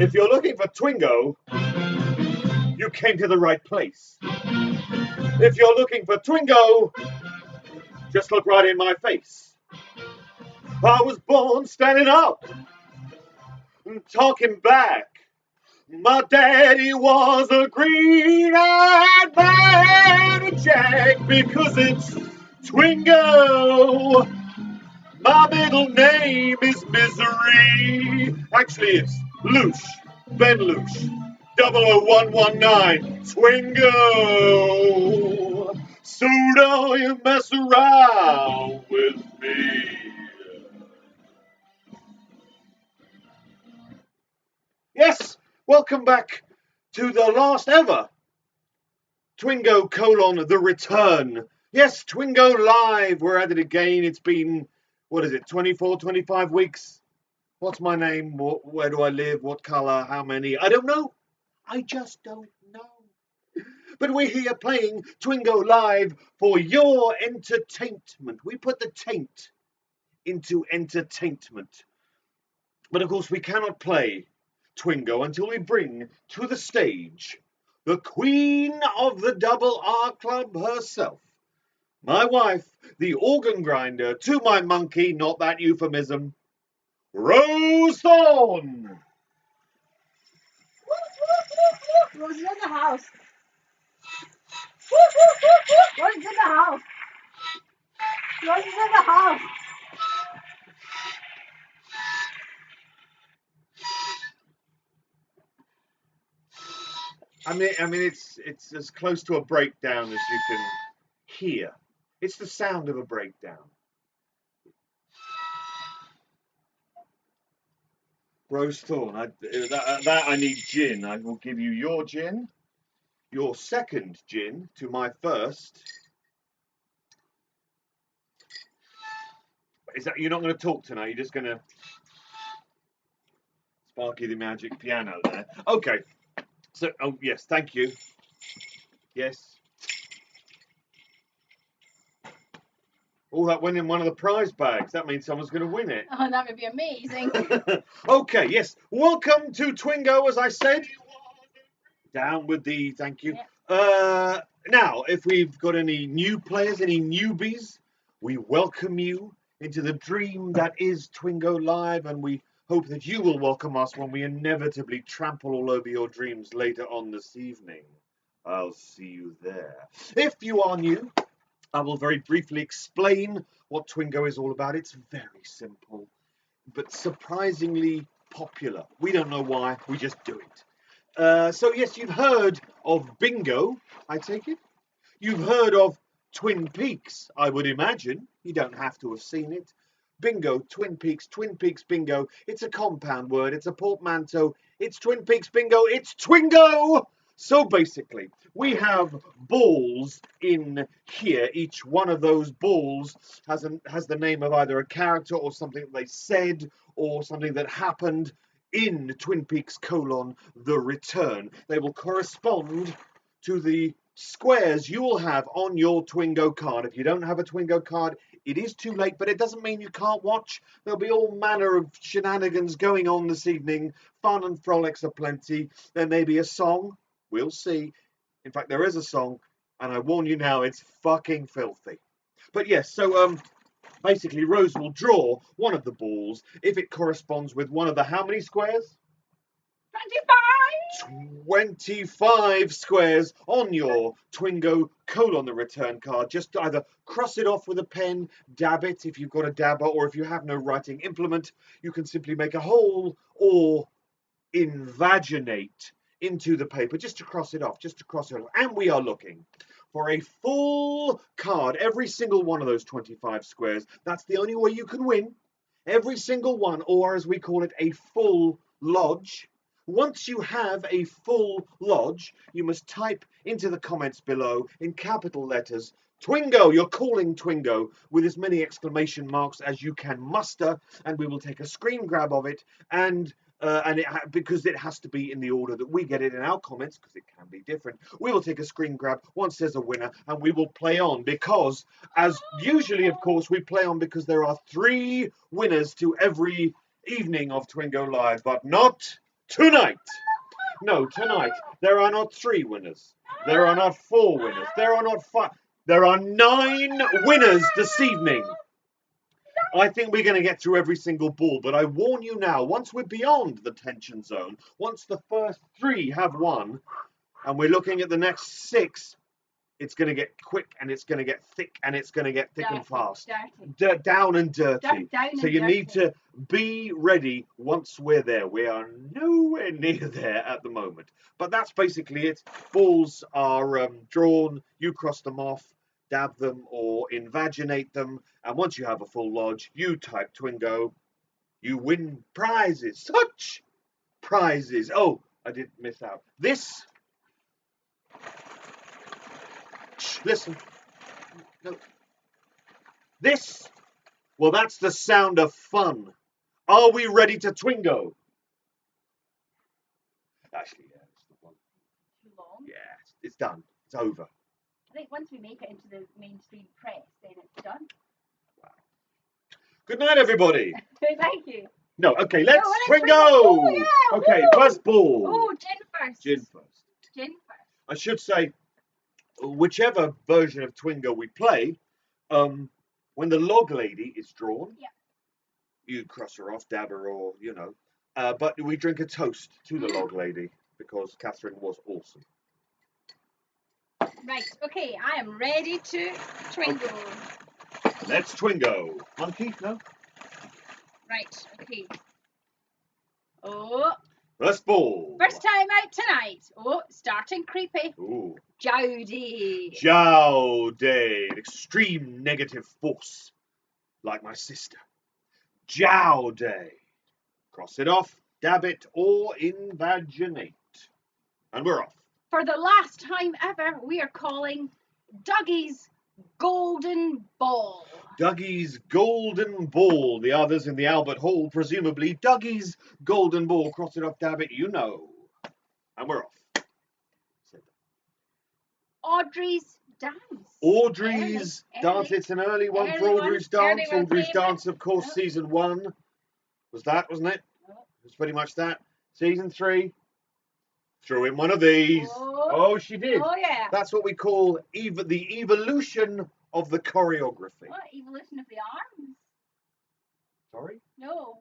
If you're looking for Twingo, you came to the right place. If you're looking for Twingo, just look right in my face. I was born standing up, talking back. My daddy was a green-eyed man, Jack, because it's Twingo. My middle name is Misery. Actually, it's Loosh, Ben Loosh, 00119, Twingo. So don't you mess around with me. Yes, welcome back to the last ever Twingo : The Return. Yes, Twingo Live. We're at it again. It's been, 24, 25 weeks? What's my name? Where do I live? What colour? How many? I don't know. I just don't know. But we're here playing Twingo Live for your entertainment. We put the taint into entertainment. But of course, we cannot play Twingo until we bring to the stage the queen of the Double R Club herself. My wife, the organ grinder to my monkey, not that euphemism, Rose Thorn. Rose is in the house. Rose is in the house. Rose is in the house. I mean, it's as close to a breakdown as you can hear. It's the sound of a breakdown. Rose Thorn, that I need gin. I will give you your gin, your second gin to my first. Is that you're not going to talk tonight? You're just going to Sparky the Magic Piano there. Okay. So, oh yes, thank you. Yes. Oh, that went in one of the prize bags. That means someone's going to win it. Oh, that would be amazing. Okay, yes. Welcome to Twingo, as I said. Down with the, thank you. Yeah. Now, if we've got any new players, any newbies, we welcome you into the dream that is Twingo Live, and we hope that you will welcome us when we inevitably trample all over your dreams later on this evening. I'll see you there. If you are new, I will very briefly explain what Twingo is all about. It's very simple, but surprisingly popular. We don't know why, we just do it. So yes, you've heard of Bingo, I take it. You've heard of Twin Peaks, I would imagine. You don't have to have seen it. Bingo, Twin Peaks, Bingo. It's a compound word. It's a portmanteau. It's Twin Peaks, Bingo. It's Twingo. So basically, we have balls in here. Each one of those balls has the name of either a character or something that they said or something that happened in Twin Peaks : The Return. They will correspond to the squares you will have on your Twingo card. If you don't have a Twingo card, it is too late, but it doesn't mean you can't watch. There'll be all manner of shenanigans going on this evening. Fun and frolics aplenty. There may be a song. We'll see. In fact, there is a song, and I warn you now, it's fucking filthy. But yes, so basically, Rose will draw one of the balls if it corresponds with one of the how many squares? 25 squares on your Twingo : The Return card. Just either cross it off with a pen, dab it if you've got a dabber, or if you have no writing implement, you can simply make a hole or invaginate into the paper just to cross it off, And we are looking for a full card, every single one of those 25 squares. That's the only way you can win. Every single one, or as we call it, a full lodge. Once you have a full lodge, you must type into the comments below in capital letters, Twingo, you're calling Twingo, with as many exclamation marks as you can muster, and we will take a screen grab of it, because it has to be in the order that we get it in our comments, because it can be different. We will take a screen grab once there's a winner, and we will play on, because, as usually, of course, we play on because there are 3 winners to every evening of Twingo Live, but not tonight. No, tonight. There are not 3 winners. There are not 4 winners. There are not 5. There are 9 winners this evening. I think we're going to get through every single ball, but I warn you now, once we're beyond the tension zone, once the first 3 have won, and we're looking at the next 6, it's going to get quick, and it's going to get thick, and it's going to get thick and fast. Down and dirty. So you need to be ready once we're there. We are nowhere near there at the moment. But that's basically it. Balls are drawn, you cross them off, dab them or invaginate them, and once you have a full lodge, you type Twingo, you win prizes. Such prizes. Oh, I did miss out. This... Listen. No. This, well, that's the sound of fun. Are we ready to Twingo? Actually, yeah, it's the one. Too long? Yeah, it's done. It's over. I think once we make it into the mainstream press, then it's done. Wow. Good night, everybody. Thank you. No, okay, let's Twingo. Oh, yeah. Okay, Woo. first ball. Oh, Gin first. Gin first. Gin first. I should say, whichever version of Twingo we play, when the log lady is drawn, you cross her off, dab her, or, you know, but we drink a toast to the log lady because Catherine was awesome. Right, okay, I am ready to Twingo. Okay. Let's Twingo. Monkey, no? Right, okay. Oh. First ball. First time out tonight. Oh, starting creepy. Ooh. Jowdy. Jowdy. Extreme negative force. Like my sister. Jowdy. Cross it off, dab it, or invaginate. And we're off. For the last time ever, we are calling Dougie's Golden Ball. Dougie's Golden Ball. The others in the Albert Hall, presumably Dougie's Golden Ball. Cross it off, dab it, you know. And we're off. Audrey's Dance. Audrey's Dance. It's an early one for Audrey's Dance. Audrey's Dance, of course, season 1. Was that, wasn't it? It was pretty much that. Season 3. Threw in one of these. Oh, she did. Oh, yeah. That's what we call the evolution of the choreography. What? Evolution of the arms? Sorry? No.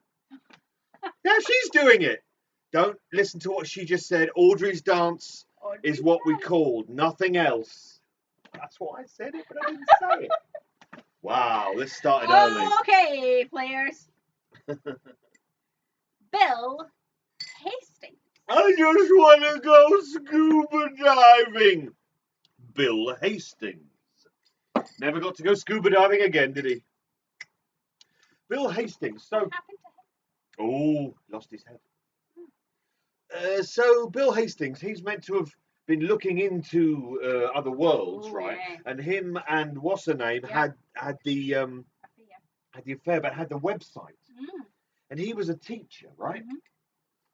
Now she's doing it. Don't listen to what she just said. Audrey's Dance is what we called, nothing else. That's what I said it, but I didn't say it. Wow, this started early. Okay, players. Bill Hastings. I just want to go scuba diving. Bill Hastings. Never got to go scuba diving again, did he? Bill Hastings. So, What happened to him? oh, lost his head. So Bill Hastings, he's meant to have been looking into other worlds, right? Yeah. And him and what's her name had the affair, but had the website. And he was a teacher, right?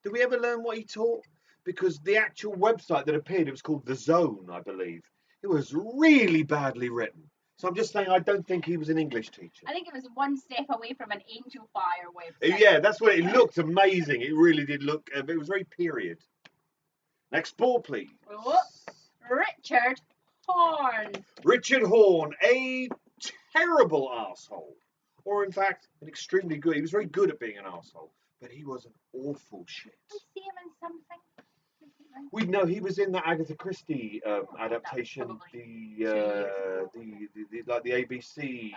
Did we ever learn what he taught? Because the actual website that appeared, it was called The Zone, I believe. It was really badly written. So I'm just saying, I don't think he was an English teacher. I think it was one step away from an Angel Fire website. Yeah, that's what it looked amazing. It really did look. It was very period. Next ball, please. Oh, Richard Horn. Richard Horn, a terrible arsehole. Or in fact, an extremely good. He was very good at being an arsehole, but he was an awful shit. We see him in something. We know he was in the Agatha Christie adaptation, the ABC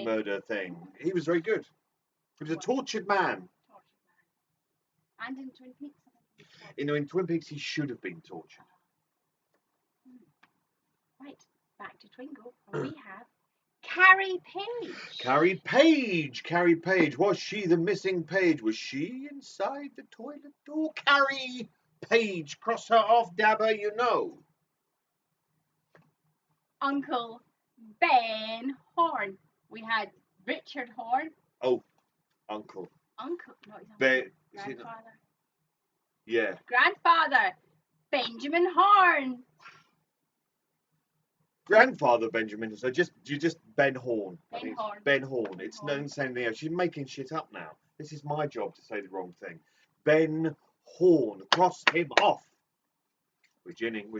murder thing. He was very good. He was a tortured man. And in Twin Peaks. You know, in Twin Peaks, he should have been tortured. Right, back to Twingo. And we have Carrie Page. Carrie Page. Carrie Page. Was she the missing Page? Was she inside the toilet door? Carrie Page. Cross her off, dabber, you know. Uncle Ben Horn. We had Richard Horn. Oh, uncle. Uncle. No, he's Ben. grandfather. Yeah. Grandfather. Benjamin Horn. Grandfather Benjamin. So you just Ben Horn. Ben Horn. Ben Horn. It's no same thing else. She's making shit up now. This is my job to say the wrong thing. Ben Horn. Cross him off. We're ginning.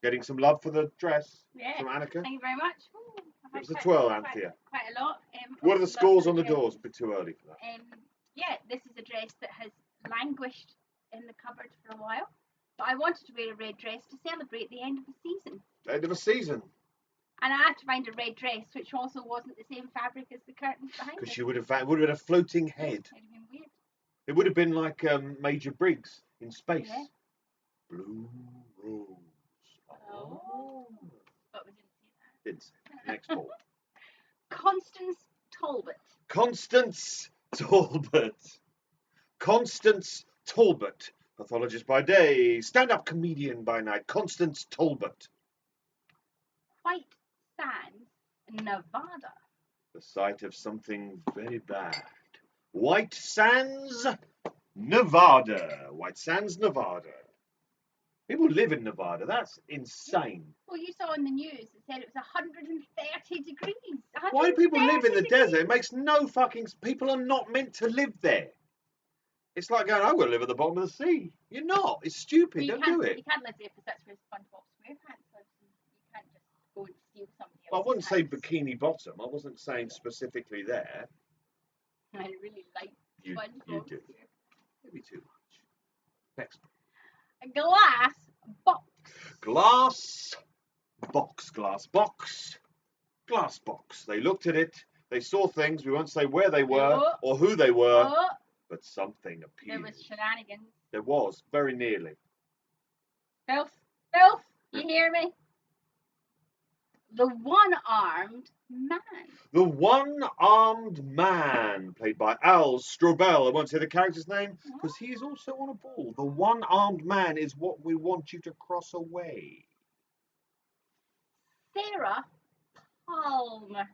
Getting some love for the dress from Annika. Thank you very much. Ooh, It was a twirl, Anthea. Quite a lot. What are the scores on the doors? A bit too early for that. Yeah, this is a dress that has languished in the cupboard for a while. But I wanted to wear a red dress to celebrate the end of the season. End of a season. And I had to find a red dress which also wasn't the same fabric as the curtains behind Because us. she would have been a floating head. It would have been weird. It would have been like Major Briggs in space. Yeah. Blue rose. Oh. But we didn't see that. Didn't say. Next ball. Constance Talbot. Constance Talbot. Constance Talbot. Pathologist by day, stand-up comedian by night. Constance Talbot. White Sands, Nevada. The site of something very bad. White Sands, Nevada. White Sands, Nevada. People live in Nevada. That's insane. Well, you saw in the news it said it was 130 degrees. Why do people live in the 130 desert? It makes no fucking... People are not meant to live there. It's like going, I'm going to live at the bottom of the sea. You're not. It's stupid. Don't do it. You can't live there because that's where SpongeBob SquarePants lives. You can't just go and steal somebody else's I wouldn't say house. Bikini Bottom. I wasn't saying specifically there. I really like You SpongeBob. do. Maybe too much. Next. A glass box. Glass box. They looked at it. They saw things. We won't say where they were or who they were, but something appeared. There was shenanigans. There was, very nearly. Filth, you hear me? The one-armed man. The one-armed man, played by Al Strobel. I won't say the character's name, because he is also on a ball. The one-armed man is what we want you to cross away. Sarah Palmer.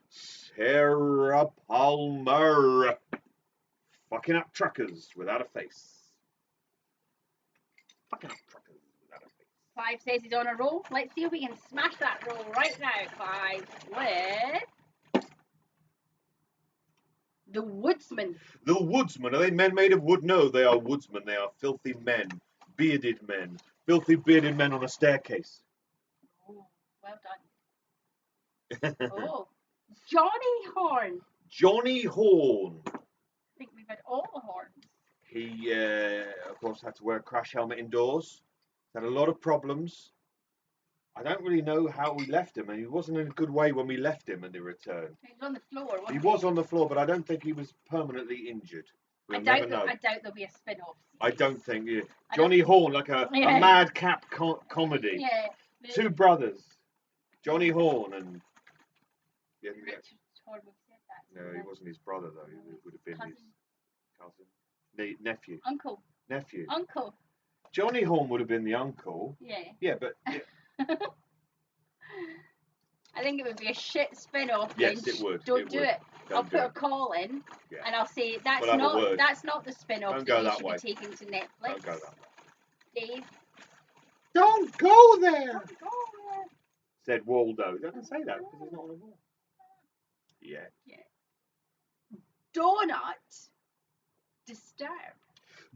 Sarah Palmer. Fucking up truckers without a face. Fucking up truckers without a face. Clive says he's on a roll. Let's see if we can smash that roll right now, Clive. With the Woodsman. The Woodsman. Are they men made of wood? No, they are woodsmen. They are filthy men. Bearded men. Filthy bearded men on a staircase. Oh, well done. Oh, Johnny Horn. Johnny Horn. I think we've had all the horns. He, of course, had to wear a crash helmet indoors. Had a lot of problems. I don't really know how we left him, and he wasn't in a good way when we left him in the return. He was on the floor. He was on the floor, but I don't think he was permanently injured. We'll never know. I doubt there'll be a spin-off. I don't think. Yeah. Johnny Horn, like a madcap comedy. Yeah. Two brothers, Johnny Horn and. Richard Horn would have said that. No, he wasn't his brother though. He would have been Cousin. his cousin, nephew. Uncle. Nephew. Uncle. Johnny Horn would have been the uncle. Yeah. Yeah, but. Yeah. I think it would be a shit spin-off. Yes, it would. Don't do it. Don't I'll do put a it. call in, Yeah. and I'll say that's We'll have a word. not the spin-off Don't go that you that should way. be taking to Netflix. Don't go that way. Dave. Don't go there, Don't go there. said Waldo. He doesn't say that because he's not on a wall. Yeah. Do not disturb.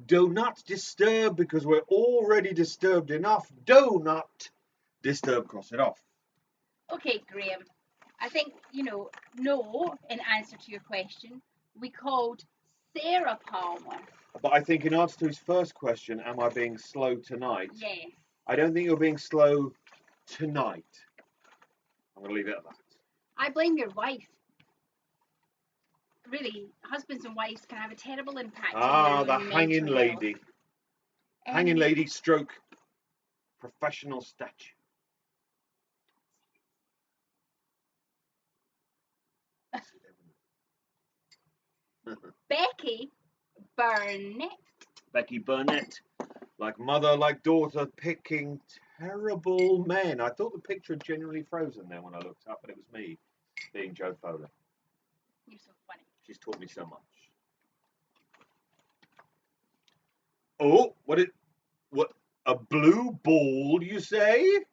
Do not disturb because we're already disturbed enough. Do not disturb. Cross it off. Okay, Graham. I think, no, in answer to your question, we called Sarah Palmer. But I think in answer to his first question, am I being slow tonight? Yes. I don't think you're being slow tonight. I'm going to leave it at that. I blame your wife. Really, husbands and wives can have a terrible impact on The their own hanging mental lady. health. Hanging lady stroke professional statue. Becky Burnett. Becky Burnett, like mother, like daughter, picking terrible men. I thought the picture had genuinely frozen there when I looked up, but it was me being Joe Fowler. You're so funny. She's taught me so much. Oh, what, a blue ball, you say? It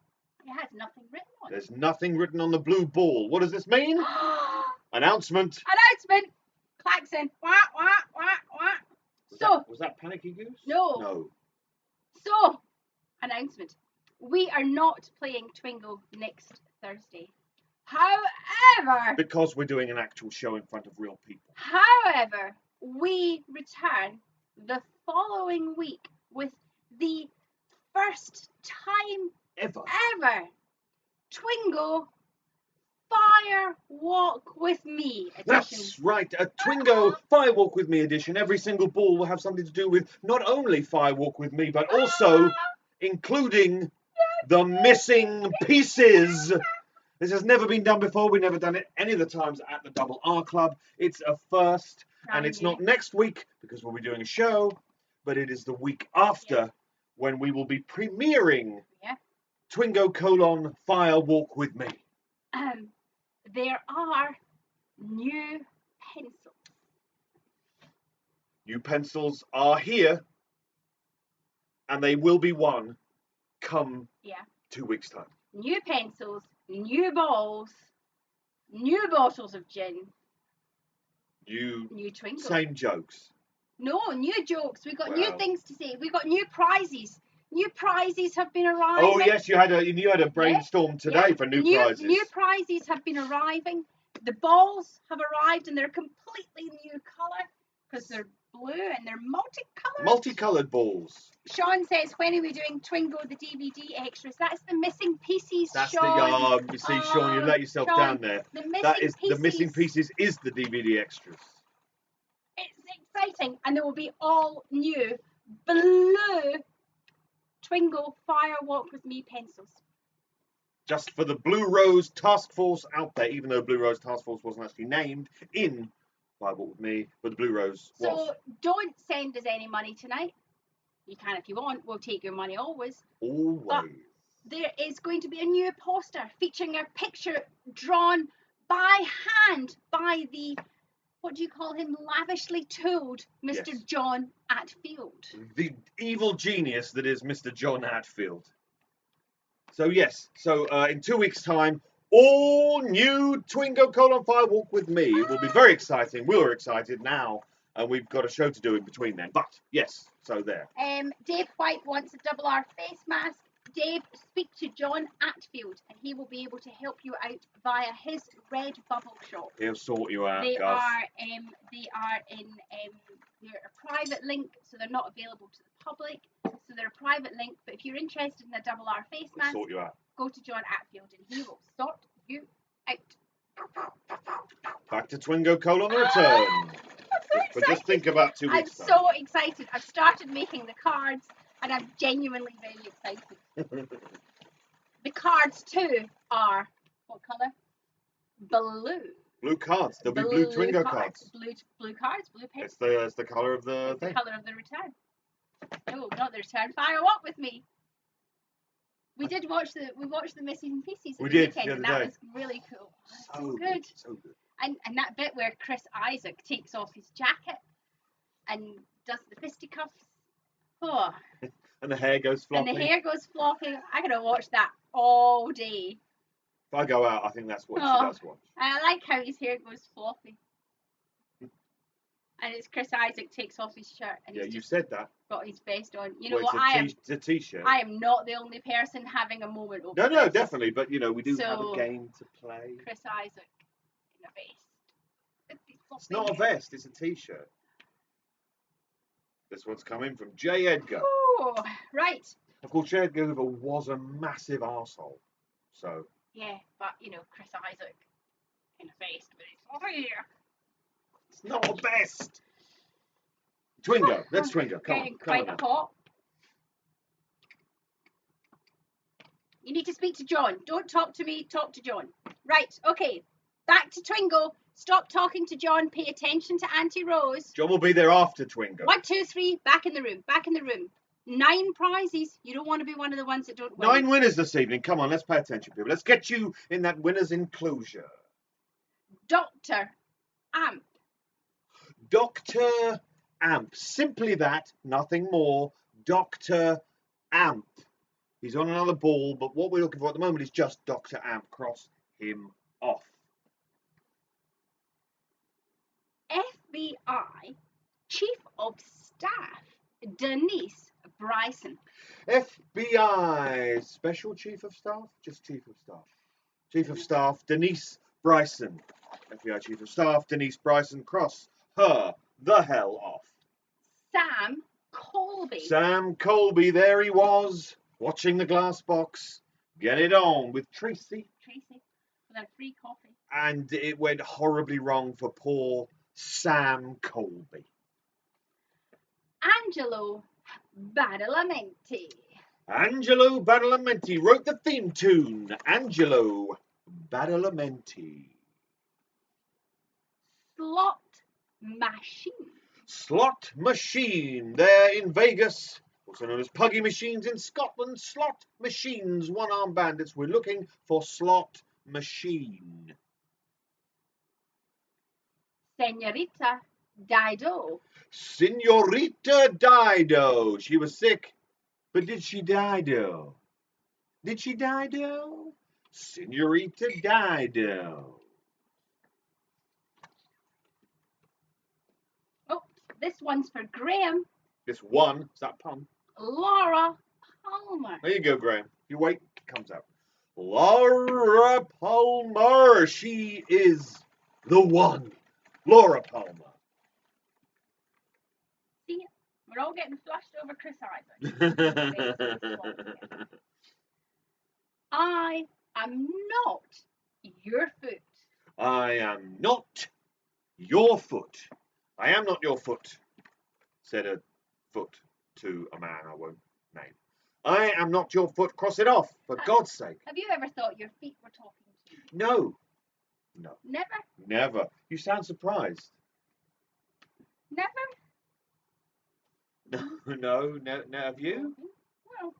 has nothing written on it. There's nothing written on the blue ball. What does this mean? Announcement. Announcement! Klaxon. Wah, wah, wah, wah. Was that Panicky Goose? No. No. So, announcement. We are not playing Twingo next Thursday. However, Because we're doing an actual show in front of real people. However, we return the following week with the first time Ever. Twingo Fire Walk with Me edition. That's right, a Twingo Firewalk with Me edition. Every single ball will have something to do with not only Firewalk with Me, but also including the missing pieces. This has never been done before. We've never done it any of the times at the Double R Club. It's a first, and it's not next week because we'll be doing a show, but it is the week after when we will be premiering Twingo Firewalk with Me. There are new pencils. New pencils are here, and they will be won come 2 weeks' time. New pencils, new balls, new bottles of gin, new Twingo. Same jokes. No, new jokes. We've got new things to say. We've got new prizes. New prizes have been arriving. Oh yes, you had a brainstorm today for new prizes. New prizes have been arriving. The balls have arrived and they're completely new colour because they're blue and they're multicoloured. Multicoloured balls. Sean says, when are we doing Twingo the DVD extras? That's the missing pieces, That's Sean. you see, Sean, you let yourself down there. The missing pieces is the DVD extras. It's exciting, and there will be all new blue Twingo Firewalk with Me pencils. Just for the Blue Rose Task Force out there, even though Blue Rose Task Force wasn't actually named in Firewalk with Me, but the Blue Rose was. So don't send us any money tonight. You can if you want. We'll take your money always. Always. But there is going to be a new poster featuring a picture drawn by hand by the, what do you call him, lavishly tooled Mr. John Atfield. The evil genius that is Mr. John Atfield. So yes, in 2 weeks' time, all new Twingo Firewalk with Me. It will be very exciting. We're excited now, and we've got a show to do in between then. But yes, so there. Dave White wants a double R face mask. Dave, speak to John Atfield, and he will be able to help you out via his Red Bubble shop. He'll sort you out. They are they're a private link, so they're not available to the public. So they're a private link. But if you're interested in a double R face mask, sort you out. Go to John Atfield, and he will sort you out. Back to Twingo the return. But just think about 2 weeks. I'm so excited. I've started making the cards, and I'm genuinely very excited. The cards too are what colour? Blue. Blue cards. There'll be blue Twingo cards. Blue cards. Blue pens. It's the colour of the thing. The colour of the return. No, not the return. Fire Walk with Me. We watched the missing pieces. We did weekend, the other and that day. was really cool. So good. So good. And that bit where Chris Isaac takes off his jacket and does the fisticuffs. Oh. And the hair goes flopping. And the hair goes flopping. I'm gonna watch that all day. If I go out, I think that's what she does watch. I like how his hair goes floppy. And it's Chris Isaac takes off his shirt and you said that. Got his vest on. You know well, what? It's a t-shirt. I am not the only person having a moment over No, definitely. But we do have a game to play. Chris Isaac in a vest. It's not a vest. It's a t-shirt. This one's coming from J. Edgar. Oh, right. Of course, J. Edgar Hoover was a massive arsehole. So. Yeah, but Chris Isaac in a vest with his hair. It's not a vest. Twingo. Let's Twingo. Come on. Quite hot. You need to speak to John. Don't talk to me. Talk to John. Right. Okay. Back to Twingo. Stop talking to John. Pay attention to Auntie Rose. John will be there after Twingo. 1, 2, 3. Back in the room. Back in the room. 9 prizes. You don't want to be one of the ones that don't win. 9 winners this evening. Come on. Let's pay attention, people. Let's get you in that winner's enclosure. Dr. Amp. Dr. Amp. Simply that, nothing more. Dr. Amp. He's on another ball, but what we're looking for at the moment is just Dr. Amp. Cross him off. FBI Chief of Staff Denise Bryson. FBI Special Chief of Staff? Just Chief of Staff. Chief of Staff Denise Bryson. FBI Chief of Staff Denise Bryson. Cross her the hell off. Sam Colby. Sam Colby, there he was, watching the glass box. Get it on with Tracy. Tracy, with a free coffee. And it went horribly wrong for poor Sam Colby. Angelo Badalamenti. Angelo Badalamenti wrote the theme tune. Angelo Badalamenti. Slot Machine. Slot Machine, there in Vegas, also known as Puggy Machines in Scotland. Slot Machines, one-armed bandits. We're looking for Slot Machine. Senorita Dido. Senorita Dido. She was sick, but did she Dido? Did she Dido? Senorita Dido. Oh, this one's for Graham. This one, is that pun? Laura Palmer. There you go, Graham. You wait, it comes out. Laura Palmer. She is the one. Laura Palmer. See, we're all getting flushed over Chris Isaac. I am not your foot. I am not your foot. I am not your foot, said a foot to a man I won't name. I am not your foot. Cross it off, for God's sake. Have you ever thought your feet were talking to you? No. No. Never? Never. You sound surprised. Never? No, have you? No.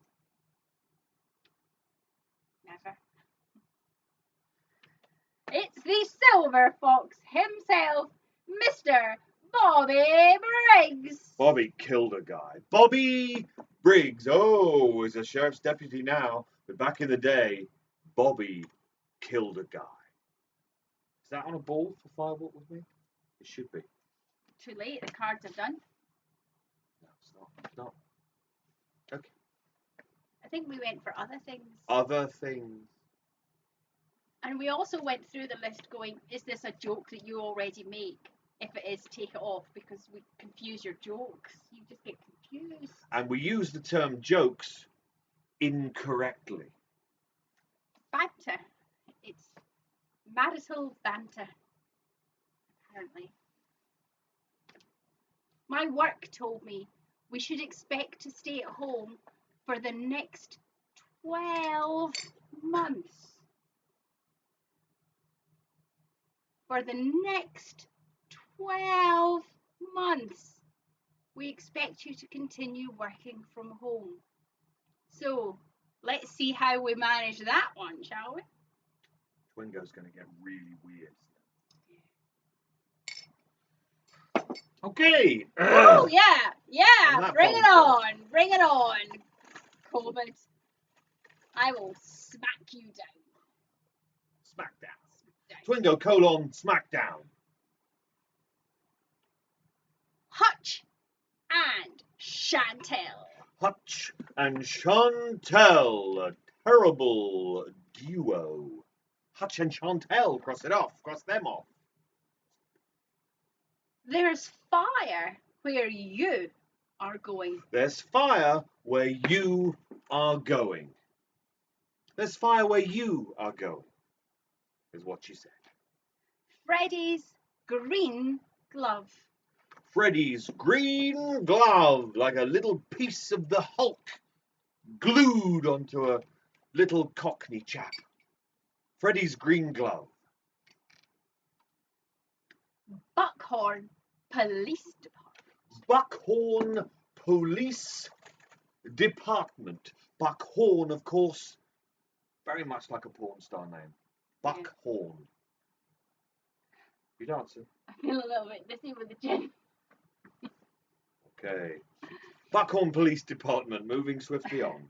Never. It's the Silver Fox himself, Mr. Bobby Briggs. Bobby killed a guy. Bobby Briggs. Oh, is a sheriff's deputy now, but back in the day, Bobby killed a guy. Is that on a ball for firework with me? It should be. Too late, the cards are done. No, it's not. It's not. Okay. I think we went for other things. Other things. And we also went through the list going, is this a joke that you already make? If it is, take it off, because we confuse your jokes. You just get confused. And we use the term jokes incorrectly. Banter. It's marital banter, apparently. My work told me we should expect to stay at home for the next 12 months. For the next 12 months, we expect you to continue working from home. So, let's see how we manage that one, shall we? Twingo's going to get really weird. Okay. Oh, yeah, bring it bombshell. bring it on, COVID. I will smack you down. Smackdown. Twingo : Smackdown. Hutch and Chantel. Hutch and Chantel, a terrible duo. Hutch and Chantel, cross it off, cross them off. There's fire where you are going. There's fire where you are going. There's fire where you are going, is what she said. Freddy's green glove. Freddy's green glove, like a little piece of the Hulk glued onto a little Cockney chap. Freddy's green glove. Buckhorn Police Department. Buckhorn Police Department. Buckhorn, of course, very much like a porn star name. Buckhorn. You dancing? I feel a little bit dizzy with the gin. Okay. Buckhorn Police Department, moving swiftly on.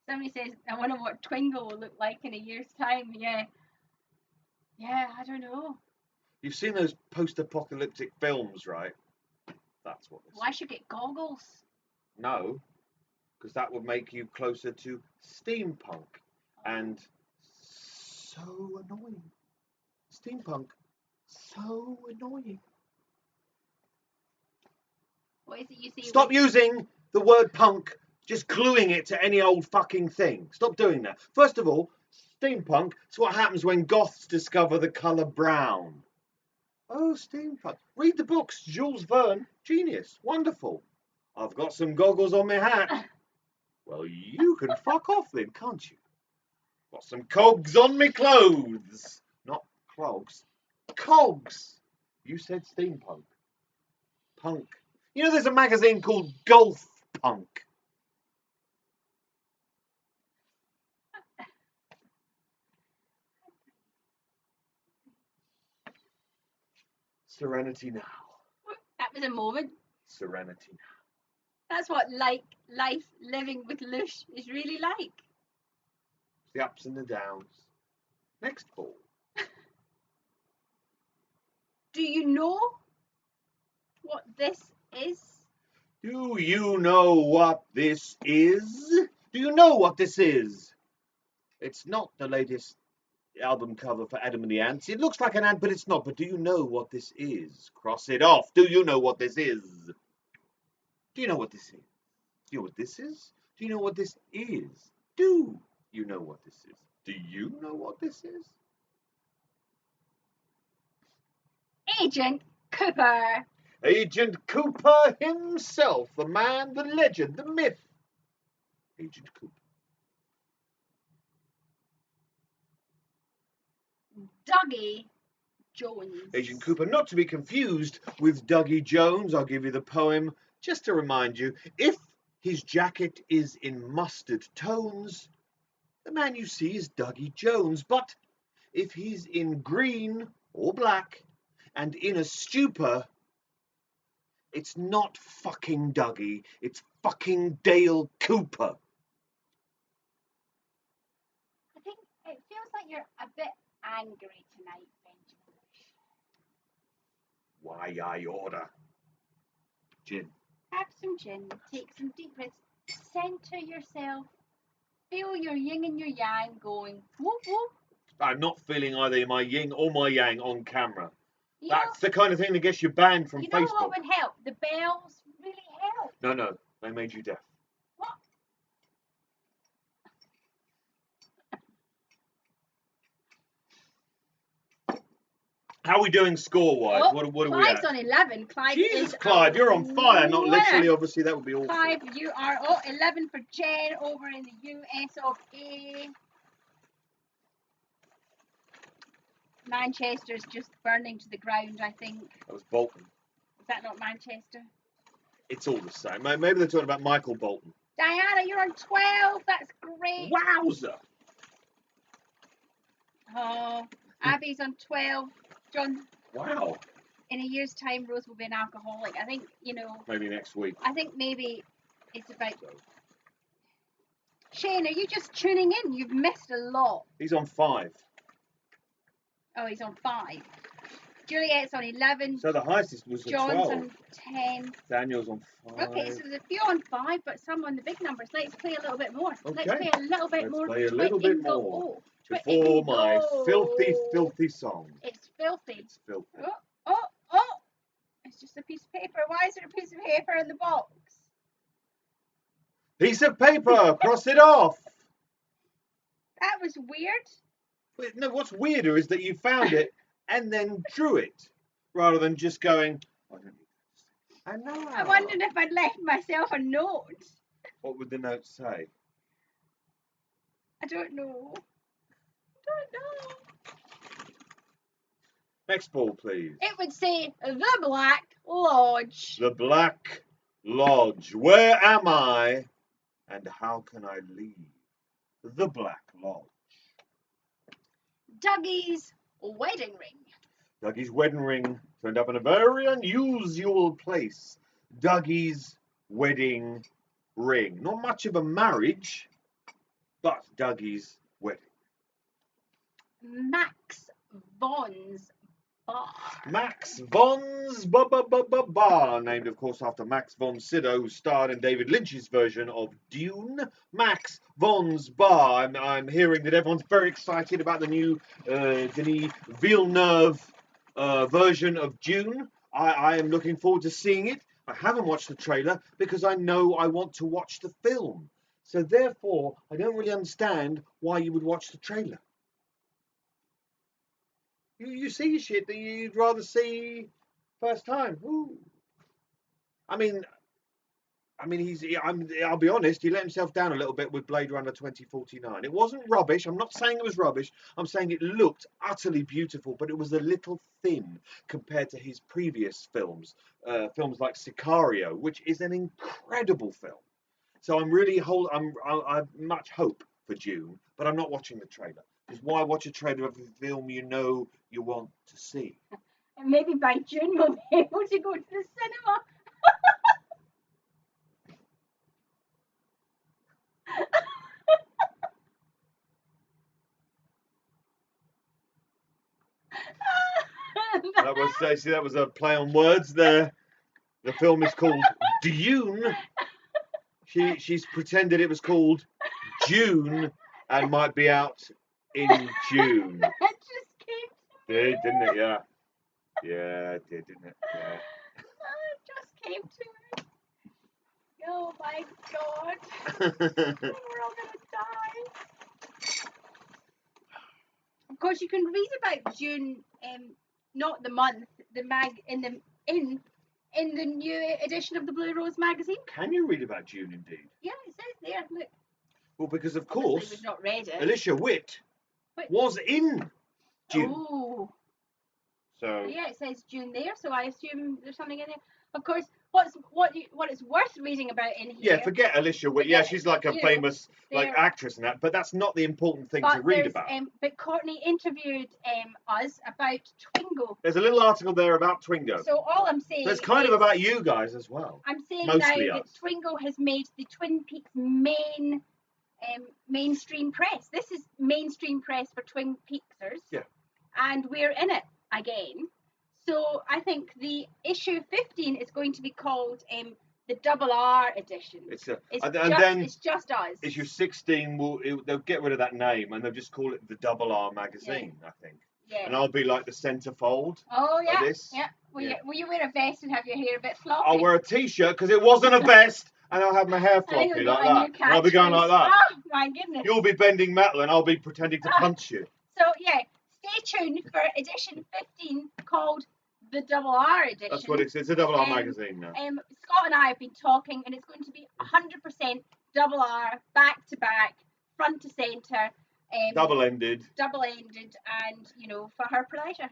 Somebody says, I wonder what Twingo will look like in a year's time. Yeah, I don't know. You've seen those post-apocalyptic films, right? That's what this Well, I should get goggles. No, because that would make you closer to steampunk. And so annoying. Steampunk, so annoying. What is it you see? Stop using the word punk, just gluing it to any old fucking thing. Stop doing that. First of all, steampunk is what happens when goths discover the colour brown. Oh, steampunk. Read the books. Jules Verne, genius, wonderful. I've got some goggles on my hat. Well, you can fuck off then, can't you? Got some cogs on me clothes. Not clogs. Cogs. You said steampunk. Punk. You know there's a magazine called Golf Punk. Serenity now. That was a moment. Serenity now. That's what life living with Lush is really like. The ups and the downs. Next ball. Do you know what this is? Do you know what this is? Do you know what this is? It's not the latest album cover for Adam and the Ants. It looks like an ant, but it's not. But do you know what this is? Cross it off. Do you know what this is? Do you know what this is? Do you know what this is? Do you know what this is? Do you know what this is? Do you know what this is? Agent Cooper. Agent Cooper himself, the man, the legend, the myth. Agent Cooper. Dougie Jones. Agent Cooper, not to be confused with Dougie Jones. I'll give you the poem just to remind you. If his jacket is in mustard tones, the man you see is Dougie Jones. But if he's in green or black and in a stupor, it's not fucking Dougie. It's fucking Dale Cooper. I think it feels like you're a bit angry tonight, Benjamin. Why, I order. Gin. Have some gin, take some deep breaths, centre yourself, feel your yin and your yang going whoop whoop. I'm not feeling either my yin or my yang on camera. You That's the kind of thing that gets you banned from you know Facebook. what would help? The bells really help. No, they made you deaf. What? How are we doing score-wise? Oh, What are we Clive's at? on 11. Clive Jesus, is Clive, you're on fire. Not winner. literally, obviously, that would be awful. Clive, you are 11 for Jen over in the US of A. Manchester's just burning to the ground, I think. That was Bolton. Is that not Manchester? It's all the same. Maybe they're talking about Michael Bolton. Diana, you're on 12. That's great. Wowzer! Oh, Abby's on 12. John, Wow. in a year's time, Rose will be an alcoholic. I think, Maybe next week. I think maybe it's about... Shane, are you just tuning in? You've missed a lot. He's on 5. Oh, he's on 5. Juliet's on 11. So the highest was a John's 12. on 10. Daniel's on 5. Okay, so there's a few on 5, but some on the big numbers. Let's play a little bit more. Okay. Let's play a little bit more. Play a little bit more. Twingo. Before my filthy, filthy song. It's filthy. It's filthy. Oh. It's just a piece of paper. Why is there a piece of paper in the box? Piece of paper. Cross it off. That was weird. Wait, no, what's weirder is that you found it and then drew it, rather than just going, I know. I wondered if I'd left myself a note. What would the note say? I don't know. Next ball, please. It would say the Black Lodge. The Black Lodge. Where am I? And how can I leave the Black Lodge? Dougie's wedding ring. Dougie's wedding ring turned up in a very unusual place. Dougie's wedding ring. Not much of a marriage, but Dougie's wedding. Max Vaughn's Bar. Max von's Bar, named of course after Max von Sydow, who starred in David Lynch's version of Dune. Max von's Bar. I'm hearing that everyone's very excited about the new Denis Villeneuve version of Dune. I am looking forward to seeing it. I haven't watched the trailer because I know I want to watch the film. So therefore, I don't really understand why you would watch the trailer. You see shit that you'd rather see first time. Ooh. I mean, I'll be honest. He let himself down a little bit with Blade Runner 2049. It wasn't rubbish. I'm not saying it was rubbish. I'm saying it looked utterly beautiful, but it was a little thin compared to his previous films. Films like Sicario, which is an incredible film. So I much hope for June, but I'm not watching the trailer. Because why watch a trailer of a film you know you want to see? And maybe by June we'll be able to go to the cinema. That was a play on words there. The film is called Dune. She's pretended it was called June and might be out in June. That just came to me. Didn't it? Yeah. Yeah, it did, didn't it? Yeah. It just came to me. Oh my God. We're all gonna die. Of course, you can read about June, not the month, in the new edition of the Blue Rose magazine. Can you read about June indeed? Yeah, it says there. Look. Well, because of Obviously course, we've not read it. Alicia Witt was in June. Oh. So yeah, it says June there, so I assume there's something in there. Of course, what it's worth reading about in here. Yeah, forget Alicia Witt. Yeah, she's like a famous actress and that, but that's not the important thing to read about. But Courtney interviewed us about Twingo. There's a little article there about Twingo. So all I'm saying. It's kind of about you guys as well. I'm saying mostly now that Twingo has made the Twin Peaks mainstream press. This is mainstream press for Twin Peaksers. Yeah. And we're in it again. So I think the issue 15 is going to be called the Double R edition. It's just us. Issue 16 they'll get rid of that name and they'll just call it the Double R magazine, I think. Yeah. And I'll be like the centerfold. Oh yeah. Of this. Yeah. Will you wear a vest and have your hair a bit floppy? I'll wear a t-shirt because it wasn't a vest. And I'll have my hair floppy like that. And I'll be going like that. Oh my goodness. You'll be bending metal and I'll be pretending to punch you. So yeah, stay tuned for edition 15 called the Double R edition. That's what it's a Double R magazine now. Scott and I have been talking and it's going to be 100% Double R, back to back, front to centre. Double-ended and, for her pleasure.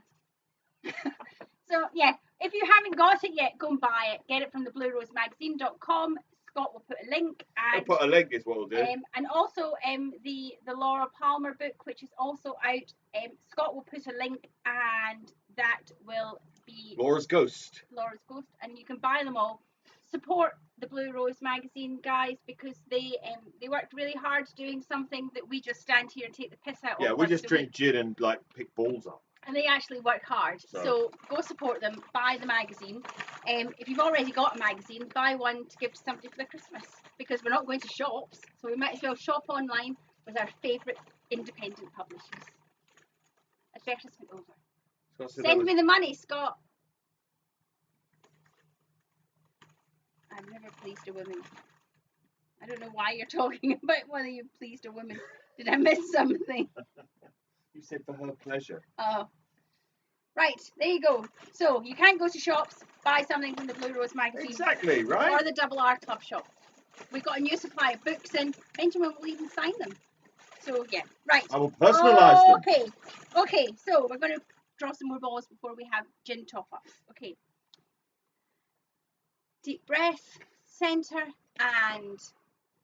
So yeah, if you haven't got it yet, go and buy it. Get it from thebluerosemagazine.com. Scott will put a link. I'll put a link is what we'll do. And also the Laura Palmer book, which is also out. Scott will put a link, and that will be Laura's Ghost. And you can buy them all. Support the Blue Rose magazine, guys, because they worked really hard doing something that we just stand here and take the piss out of. Yeah, we just drink gin and pick balls up. And they actually work hard. So go support them, buy the magazine. If you've already got a magazine, buy one to give to somebody for Christmas. Because we're not going to shops, so we might as well shop online with our favourite independent publishers. Advertisement over. Send me the money, Scott. I've never pleased a woman. I don't know why you're talking about whether you pleased a woman. Did I miss something? You said for her pleasure. Oh. Right, there you go. So, you can't go to shops, buy something from the Blue Rose magazine. Exactly, right? Or the Double R Club shop. We've got a new supply of books in. Benjamin will even sign them. So, yeah, right. I will personalise them. Okay, so we're going to draw some more balls before we have gin top-ups. Okay. Deep breath, centre, and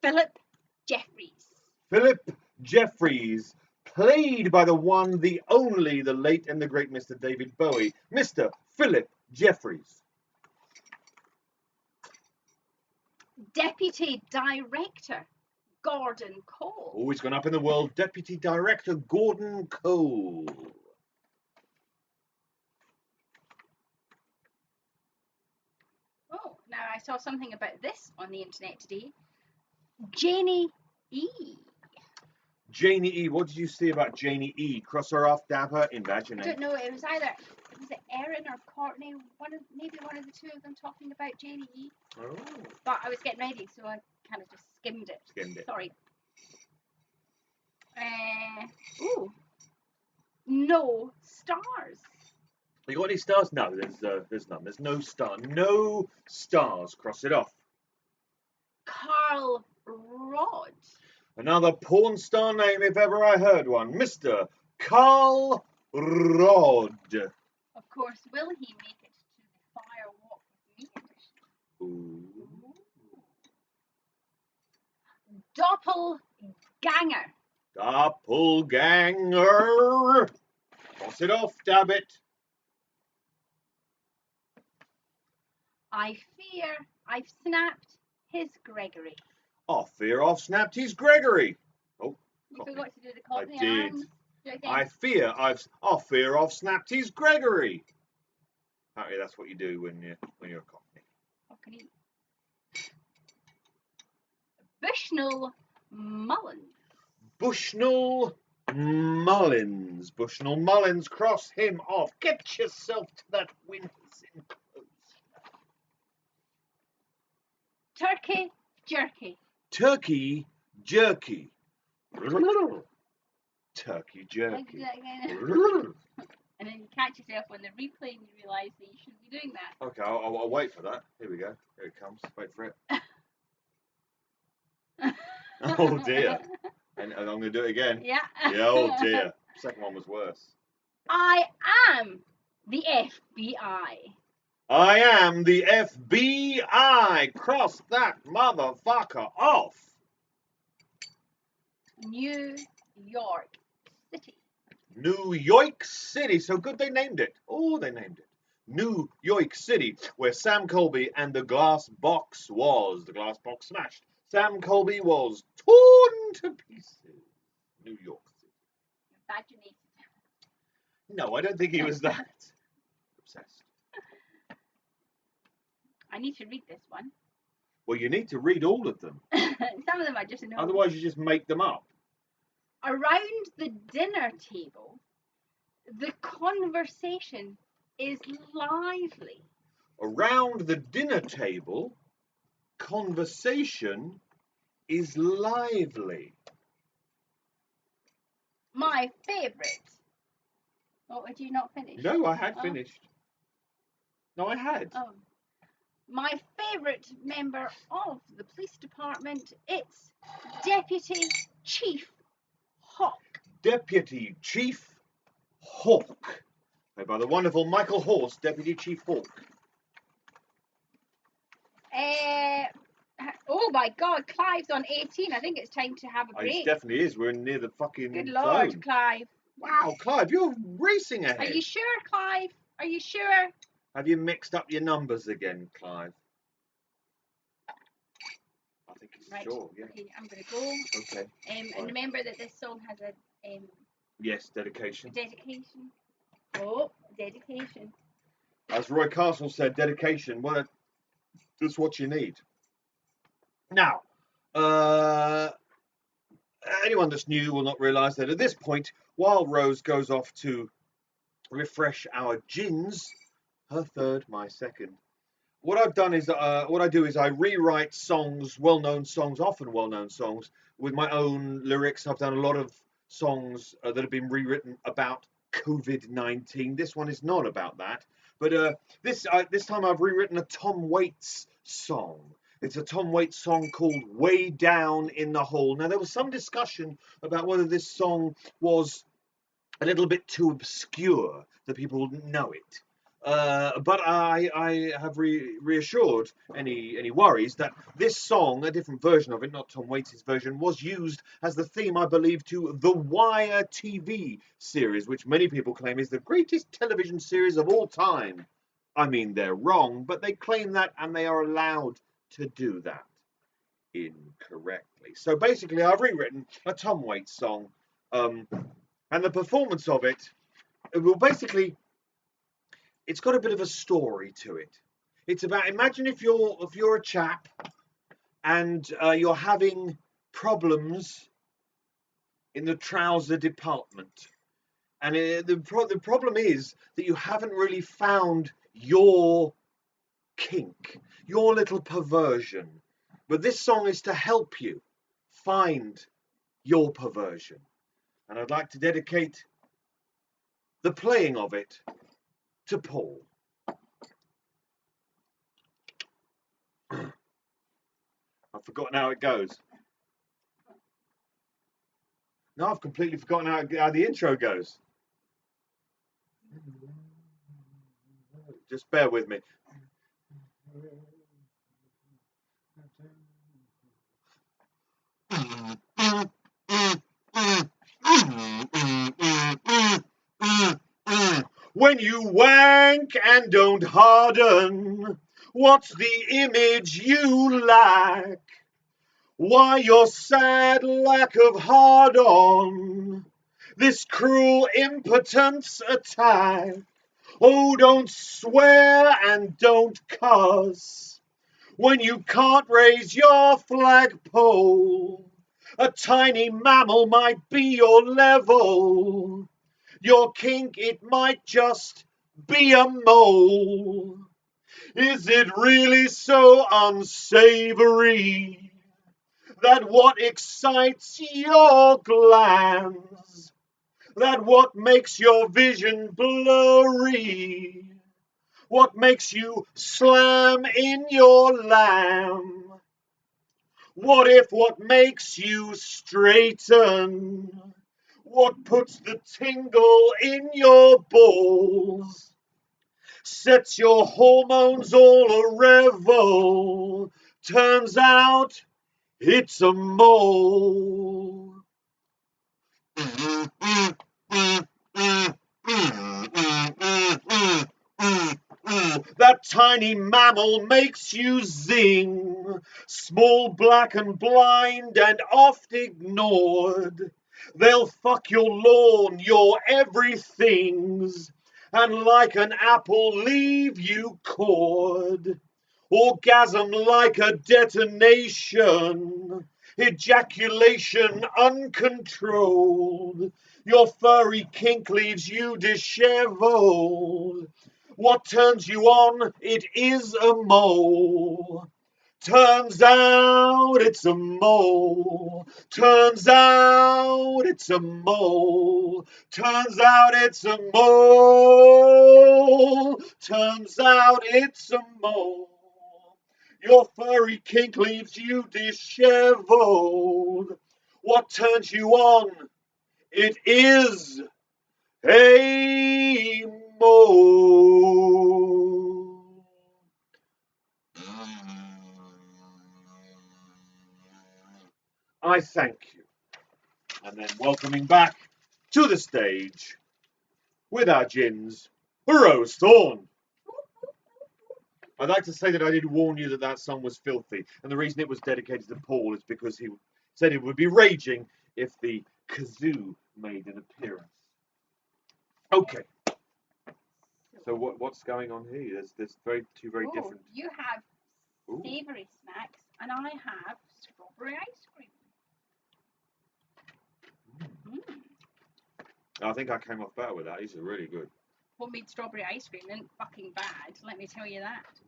Philip Jeffries. Philip Jeffries, played by the one, the only, the late and the great Mr. David Bowie, Mr. Philip Jeffries. Deputy Director Gordon Cole. Always gone up in the world, Deputy Director Gordon Cole. Now, I saw something about this on the internet today. Janie E. Janie E. What did you see about Janie E? Cross her off, dab her, I imaginate. don't know. It was it Erin or Courtney? Maybe one of the two of them talking about Janie E. Oh. But I was getting ready, so I kind of just skimmed it. Sorry. Ooh. No stars. You got any stars? No, there's none. There's no star. No stars. Cross it off. Carl Rod. Another porn star name if ever I heard one. Mr. Carl Rod. Of course, will he make it to the Fire Walk with Me edition? Ooh. Doppelganger. Doppelganger. Cross it off, dab it. I fear I've snapped his Gregory. I fear I've snapped his Gregory. Oh, you forgot to do the Cockney. I did. Do it again. I fear I've snapped his Gregory. Apparently that's what you do when you're a Cockney. Cockney. Bushnell Mullins. Bushnell Mullins. Bushnell Mullins, cross him off. Get yourself to that winter's in close. Turkey Jerky. Turkey Jerky. Turkey Jerky. And then you catch yourself on the replay and you realise that you shouldn't be doing that. Okay, I'll wait for that. Here we go. Here it comes. Wait for it. Oh dear. And I'm going to do it again. Yeah. Yeah, oh dear. Second one was worse. I am the FBI. I am the FBI. Cross that motherfucker off. New York City. New York City. So good they named it. Oh, they named it. New York City, where Sam Colby and the glass box was. The glass box smashed. Sam Colby was torn to pieces. New York City. Imaginated. No, I don't think he was that obsessed. I need to read this one. Well, you need to read all of them. Some of them I just know. Otherwise, you just make them up. Around the dinner table, the conversation is lively. Around the dinner table, conversation is lively. My favourite. Oh, did you not finish? No, I had finished. No, I had. Oh. My favourite member of the police department, it's Deputy Chief Hawk. Deputy Chief Hawk. Played by the wonderful Michael Horse, Deputy Chief Hawk. Oh my God, Clive's on 18. I think it's time to have a break. It definitely is. We're near the fucking Good Lord, zone. Clive. Wow, Clive, you're racing ahead. Are you sure, Clive? Are you sure? Have you mixed up your numbers again, Clive? I think he's sure, yeah. Okay, I'm going to go. Okay. And remember that this song has a yes, dedication. dedication. Oh, dedication. As Roy Castle said, dedication, well, that's what you need. Now, anyone that's new will not realise that at this point, while Rose goes off to refresh our gins, her third, my second, what I've done is, I rewrite songs, well-known songs, often well-known songs, with my own lyrics. I've done a lot of songs that have been rewritten about COVID-19. This one is not about that, but this time I've rewritten a Tom Waits song. It's a Tom Waits song called Way Down in the Hole. Now, there was some discussion about whether this song was a little bit too obscure that people wouldn't know it. But I have reassured any worries that this song, a different version of it, not Tom Waits' version, was used as the theme, I believe, to The Wire TV series, which many people claim is the greatest television series of all time. I mean, they're wrong, but they claim that, and they are allowed to do that incorrectly. So basically, I've rewritten a Tom Waits song, and the performance of it will basically, it's got a bit of a story to it. It's about, imagine if you're a chap and you're having problems in the trouser department, and the problem is that you haven't really found your kink, your little perversion. But this song is to help you find your perversion, and I'd like to dedicate the playing of it to Paul. I've forgotten how it goes. No, I've completely forgotten how the intro goes. Just bear with me. When you wank and don't harden, what's the image you lack? Why your sad lack of hard-on, this cruel impotence attack? Oh, don't swear and don't cuss when you can't raise your flagpole. A tiny mammal might be your level. Your kink, it might just be a mole. Is it really so unsavory that what excites your glands, that what makes your vision blurry, what makes you slam in your lamb? What if what makes you straighten, what puts the tingle in your balls, sets your hormones all a revel, turns out it's a mole? That tiny mammal makes you zing, small, black and blind and oft ignored. They'll fuck your lawn, your everythings, and like an apple leave you cored. Orgasm like a detonation, ejaculation uncontrolled. Your furry kink leaves you disheveled. What turns you on? It is a mole. Turns out it's a mole. Turns out it's a mole. Turns out it's a mole. Turns out it's a mole. Your furry kink leaves you disheveled. What turns you on? It is a mole. I thank you. And then welcoming back to the stage with our gins, Rose Thorn. I'd like to say that I did warn you that that song was filthy, and the reason it was dedicated to Paul is because he said it would be raging if the kazoo made an appearance. Okay. So what's going on here? There's two very different. You have savoury snacks, and I have strawberry ice cream. I think I came off better with that. These are really good. Homemade strawberry ice cream isn't fucking bad, let me tell you that.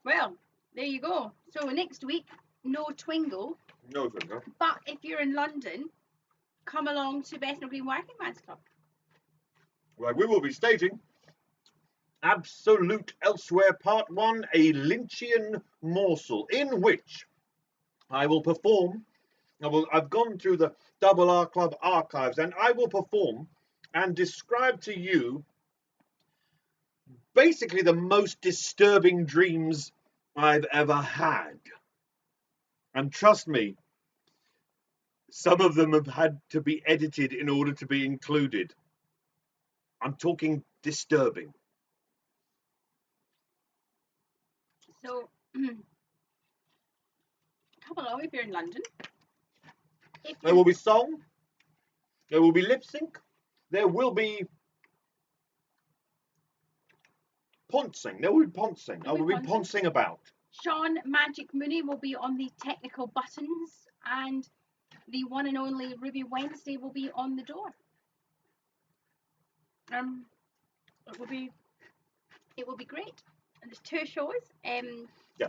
Well, there you go. So next week, no Twingo. No Twingo. But if you're in London, come along to Bethnal Green Working Man's Club. Right, we will be staging Absolute Elsewhere Part 1, a Lynchian morsel, in which I will perform. I've gone through the Double R Club archives, and I will perform and describe to you basically the most disturbing dreams I've ever had. And trust me, some of them have had to be edited in order to be included. I'm talking disturbing. So, come along if you're in London. There will be song, there will be lip sync, there will be Poncing. There will be poncing. I There'll will be be poncing. poncing about. Sean Magic Mooney will be on the technical buttons, and the one and only Ruby Wednesday will be on the door. It will be great. And there's 2 shows. Yeah,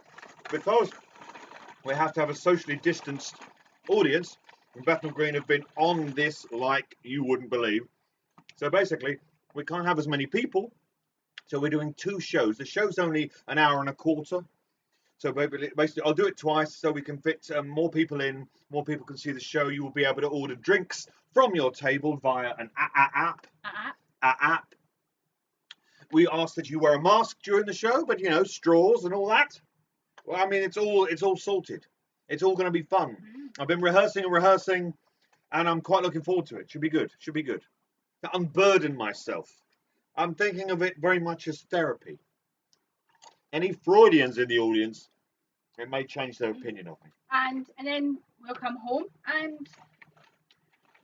because we have to have a socially distanced audience. And Bethnal Green have been on this like you wouldn't believe. So basically, we can't have as many people. So we're doing 2 shows. The show's only an hour and a quarter. So basically, I'll do it twice so we can fit more people in. More people can see the show. You will be able to order drinks from your table via an app. We ask that you wear a mask during the show, but you know, straws and all that. Well, I mean, it's all sorted. It's all going to be fun. I've been rehearsing, and I'm quite looking forward to it. Should be good. To unburden myself. I'm thinking of it very much as therapy. Any Freudians in the audience, it may change their opinion of me. And then we'll come home and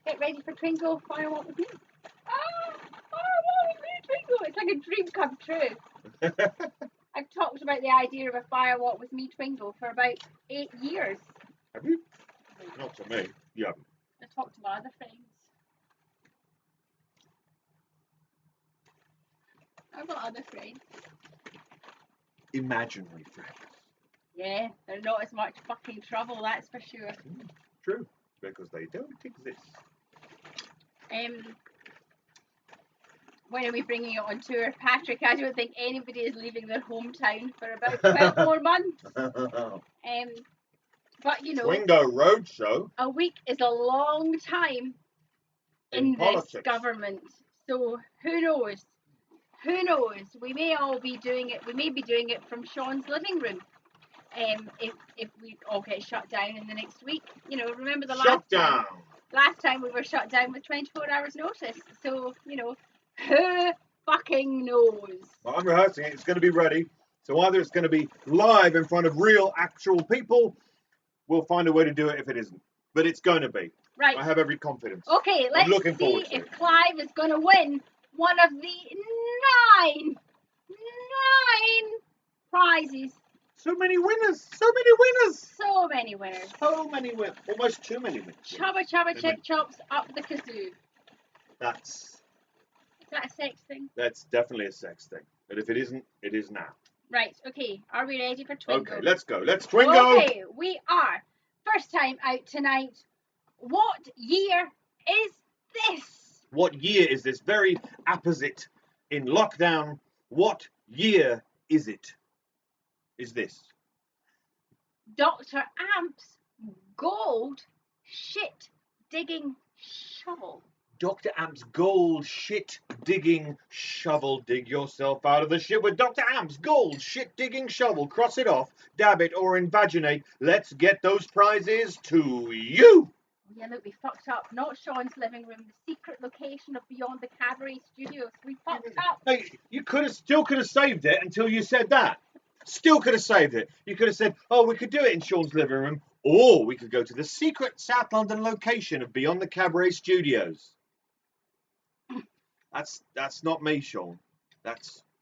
get ready for Twingo Fire Walk with me. Fire Walk with me, Twingo! It's like a dream come true. I've talked about the idea of a Fire Walk with me, Twingo, for about 8 years. Have you? Not to me. You haven't. I talked to my other friends. I've got other friends. Imaginary friends. Yeah, they're not as much fucking trouble, that's for sure. True, because they don't exist. When are we bringing it on tour? Patrick, I don't think anybody is leaving their hometown for about 12 more months. But you know, Twingo Roadshow. a week is a long time in this government. So who knows? Who knows? We may all be doing it. We may be doing it from Sean's living room. If we all get shut down in the next week. You know, remember the last time we were shut down with 24 hours notice. So, you know, who fucking knows? Well, I'm rehearsing it. It's going to be ready. So either it's going to be live in front of real, actual people. We'll find a way to do it if it isn't. But it's going to be. Right. I have every confidence. Okay, let's see if Clive is going to win one of the nine prizes. So many winners. Almost too many winners. Chubba chip chops up the kazoo. Is that a sex thing? That's definitely a sex thing. But if it isn't, it is now. Right, okay. Are we ready for Twingo? Okay, let's go. Let's Twingo. Okay, we are. First time out tonight. What year is this? What year is this? Very apposite in lockdown. What year is it? Is this? Dr. Amp's gold shit digging shovel. Dr. Amp's gold shit digging shovel. Dig yourself out of the shit with Dr. Amp's gold shit digging shovel. Cross it off, dab it, or invaginate. Let's get those prizes to you. Yeah, look, we fucked up. Not Sean's living room, the secret location of Beyond the Cabaret Studios. We fucked up. Hey, you still could have saved it until you said that. Still could have saved it. You could have said, oh, we could do it in Sean's living room, or we could go to the secret South London location of Beyond the Cabaret Studios. That's not me, Sean.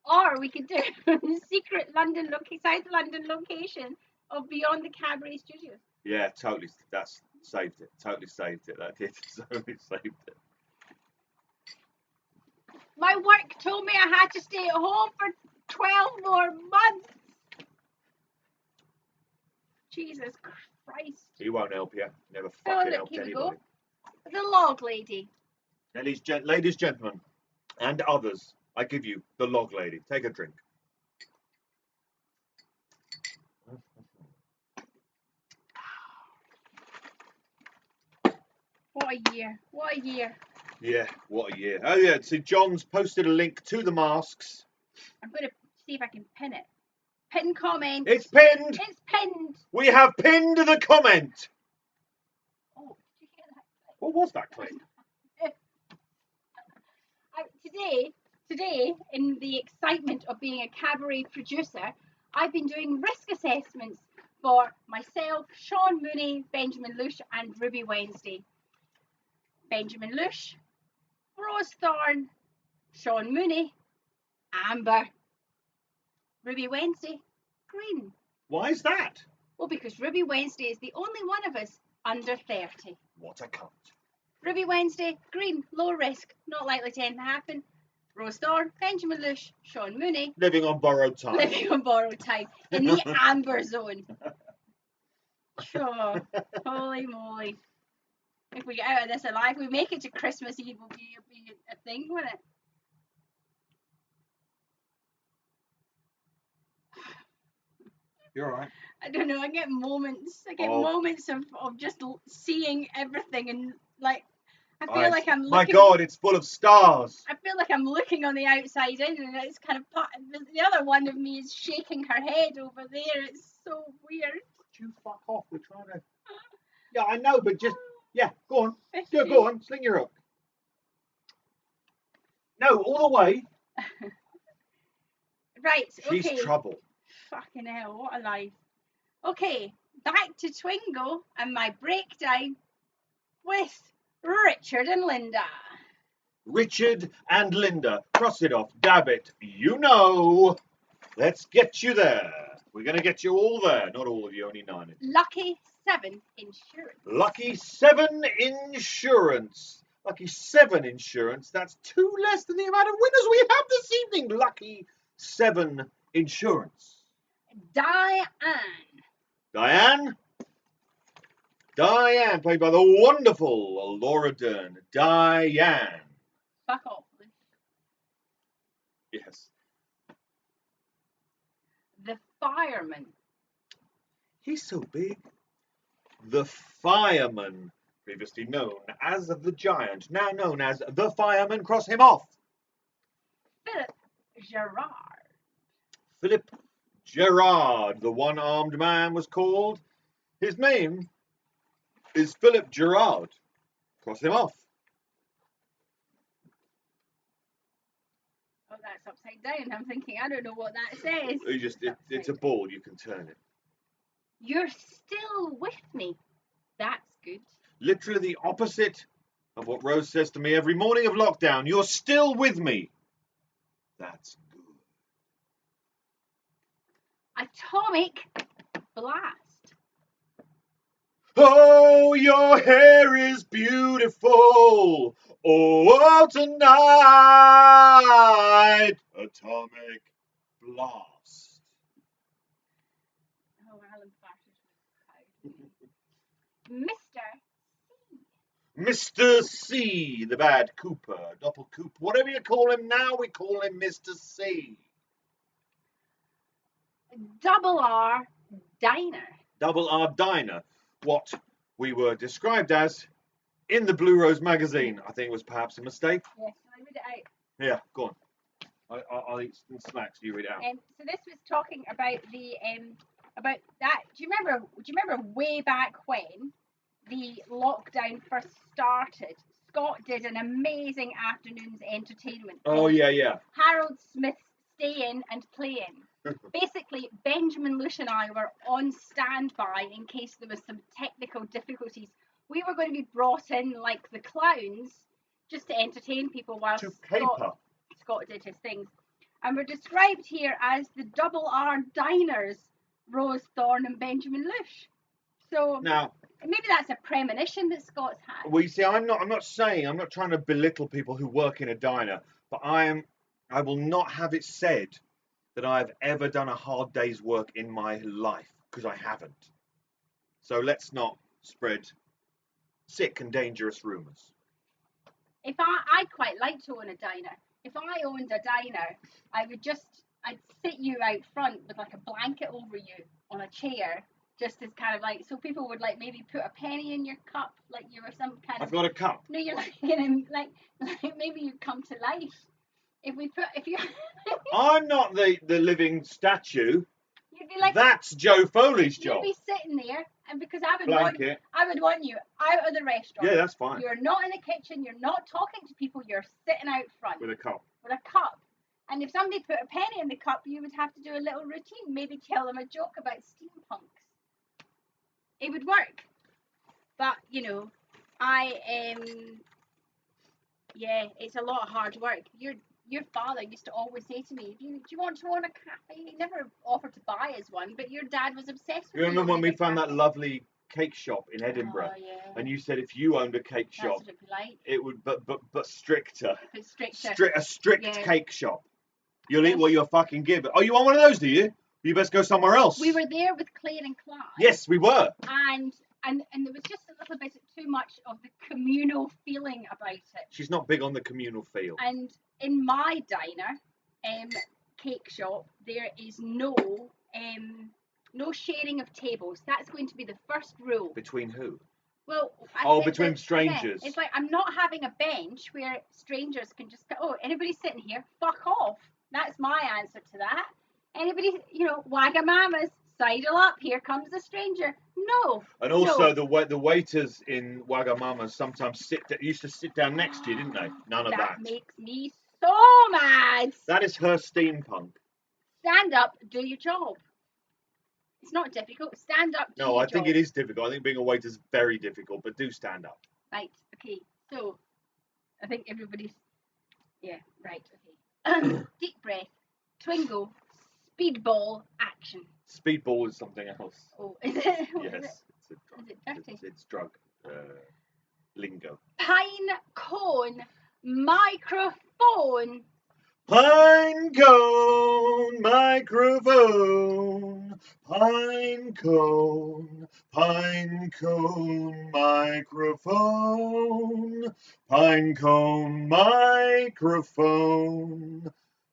Or we could do it from the secret South London location of Beyond the Cabaret Studios. Yeah, totally. That's saved it. Totally saved it. That did. Totally saved it. My work told me I had to stay at home for 12 more months. Jesus Christ. He won't help you. Never fucking helped anybody. The log lady. Ladies, gentlemen, and others, I give you the log lady. Take a drink. What a year. What a year. Yeah, what a year. Oh, yeah. See, John's posted a link to the masks. I'm going to see if I can pin it. Pin comment. It's pinned. It's pinned. We have pinned the comment. Oh, did you hear that? What was that clip? Today, in the excitement of being a cabaret producer, I've been doing risk assessments for myself, Sean Mooney, Benjamin Lush, and Ruby Wednesday. Benjamin Lush, Rose Thorne, Sean Mooney, Amber. Ruby Wednesday, green. Why is that? Well, because Ruby Wednesday is the only one of us under 30. What a cunt. Ruby Wednesday, green, low risk, not likely to happen. Rose Thorn, Benjamin Lush, Sean Mooney. Living on borrowed time. Living on borrowed time. In the amber zone. Sure. Holy moly. If we get out of this alive, we make it to Christmas Eve, will be a thing, won't it? You're all right. I don't know, I get moments of just seeing everything and like, I feel like I'm looking. My God, it's full of stars. I feel like I'm looking on the outside in, and it's kind of the other one of me is shaking her head over there. It's so weird. Would you fuck off? We're trying to. Yeah, I know, but just go on. Yeah, go on. Sling your hook. No, all the way. Right. Okay. She's trouble. Fucking hell! What a life. Okay, back to Twingo and my breakdown with Richard and Linda. Richard and Linda. Cross it off. Dab it. You know. Let's get you there. We're going to get you all there. Not all of you, only 9. Lucky 7 insurance. Lucky 7 insurance. Lucky 7 insurance. That's 2 less than the amount of winners we have this evening. Lucky 7 insurance. Diane, played by the wonderful Laura Dern. Diane. Fuck off. Yes. The fireman. He's so big. The fireman, previously known as the giant, now known as the fireman. Cross him off. Philip Gerard, the one-armed man, was called. His name is Philip Gerard. Cross him off. Oh, that's upside down. I'm thinking, I don't know what that says. It's a ball. You can turn it. You're still with me. That's good. Literally the opposite of what Rose says to me every morning of lockdown. You're still with me. That's good. Atomic blast. Oh, your hair is beautiful. Oh, tonight. Atomic blast. Oh, Alan Farter's Mr. Mr. C, the bad Cooper, Doppel Coop, whatever you call him now, we call him Mr. C. Double R Diner. Double R Diner, what we were described as in the Blue Rose magazine. I think it was perhaps a mistake. Yes, I read it out. Yeah, go on. I'll eat some snacks. You read it out. So this was talking about the about that. Do you remember way back when the lockdown first started? Scott did an amazing afternoon's entertainment. Oh yeah. Harold Smith's Stay In and Play In. Basically, Benjamin Lush and I were on standby in case there was some technical difficulties. We were going to be brought in like the clowns just to entertain people while Scott did his things. And we're described here as the Double R Diners, Rose Thorn and Benjamin Lush. So now, maybe that's a premonition that Scott's had. Well, you see, I'm not trying to belittle people who work in a diner, but I will not have it said that I've ever done a hard day's work in my life, because I haven't. So let's not spread sick and dangerous rumours. I'd quite like to own a diner. If I owned a diner, I'd sit you out front with like a blanket over you on a chair, just as kind of like, so people would like maybe put a penny in your cup, like you were some kind of. I've got a cup. No, you're like maybe you'd come to life. If you. I'm not the living statue. You'd be like. That's Joe Foley's job. You'd be sitting there, and because I would want you out of the restaurant. Yeah, that's fine. You're not in the kitchen. You're not talking to people. You're sitting out front with a cup. And if somebody put a penny in the cup, you would have to do a little routine. Maybe tell them a joke about steampunks. It would work. But yeah, it's a lot of hard work. your father used to always say to me, do you want to own a cafe? He never offered to buy us one, but your dad was obsessed with You remember when we owning a found that cafe. lovely cake shop in Edinburgh? Oh, yeah. And you said if you owned a cake shop, That's what it'd be like. it would, but stricter. If it's stricter. A strict Yeah. cake shop. You'll eat Yes. what you're fucking given. Oh, you want one of those, do you? You best go somewhere else. We were there with Claire and Clive. Yes, we were. And there was just a little bit too much of the communal feeling about it. She's not big on the communal feel. And in my diner, cake shop, there is no sharing of tables. That's going to be the first rule. Between who? Well, between strangers. Yeah, it's like I'm not having a bench where strangers can just go, oh, anybody sitting here, fuck off. That's my answer to that. Anybody, Wagamamas, sidle up, here comes a stranger. No. And also the waiters in Wagamama sometimes used to sit down next to you, didn't they? None of that. That makes me so mad. That is her steampunk. Stand up, do your job. It's not difficult. Stand up, do your job. No, I think it is difficult. I think being a waiter is very difficult, but do stand up. Right, okay. So, I think everybody's... Yeah, right, okay. Deep breath. Twingo. Speedball action. Speedball is something else. Oh, is it? Yes. It's a drug. Is it dirty? It's drug lingo. Pine cone microphone. Pine cone microphone. Pine cone microphone. Pine cone microphone.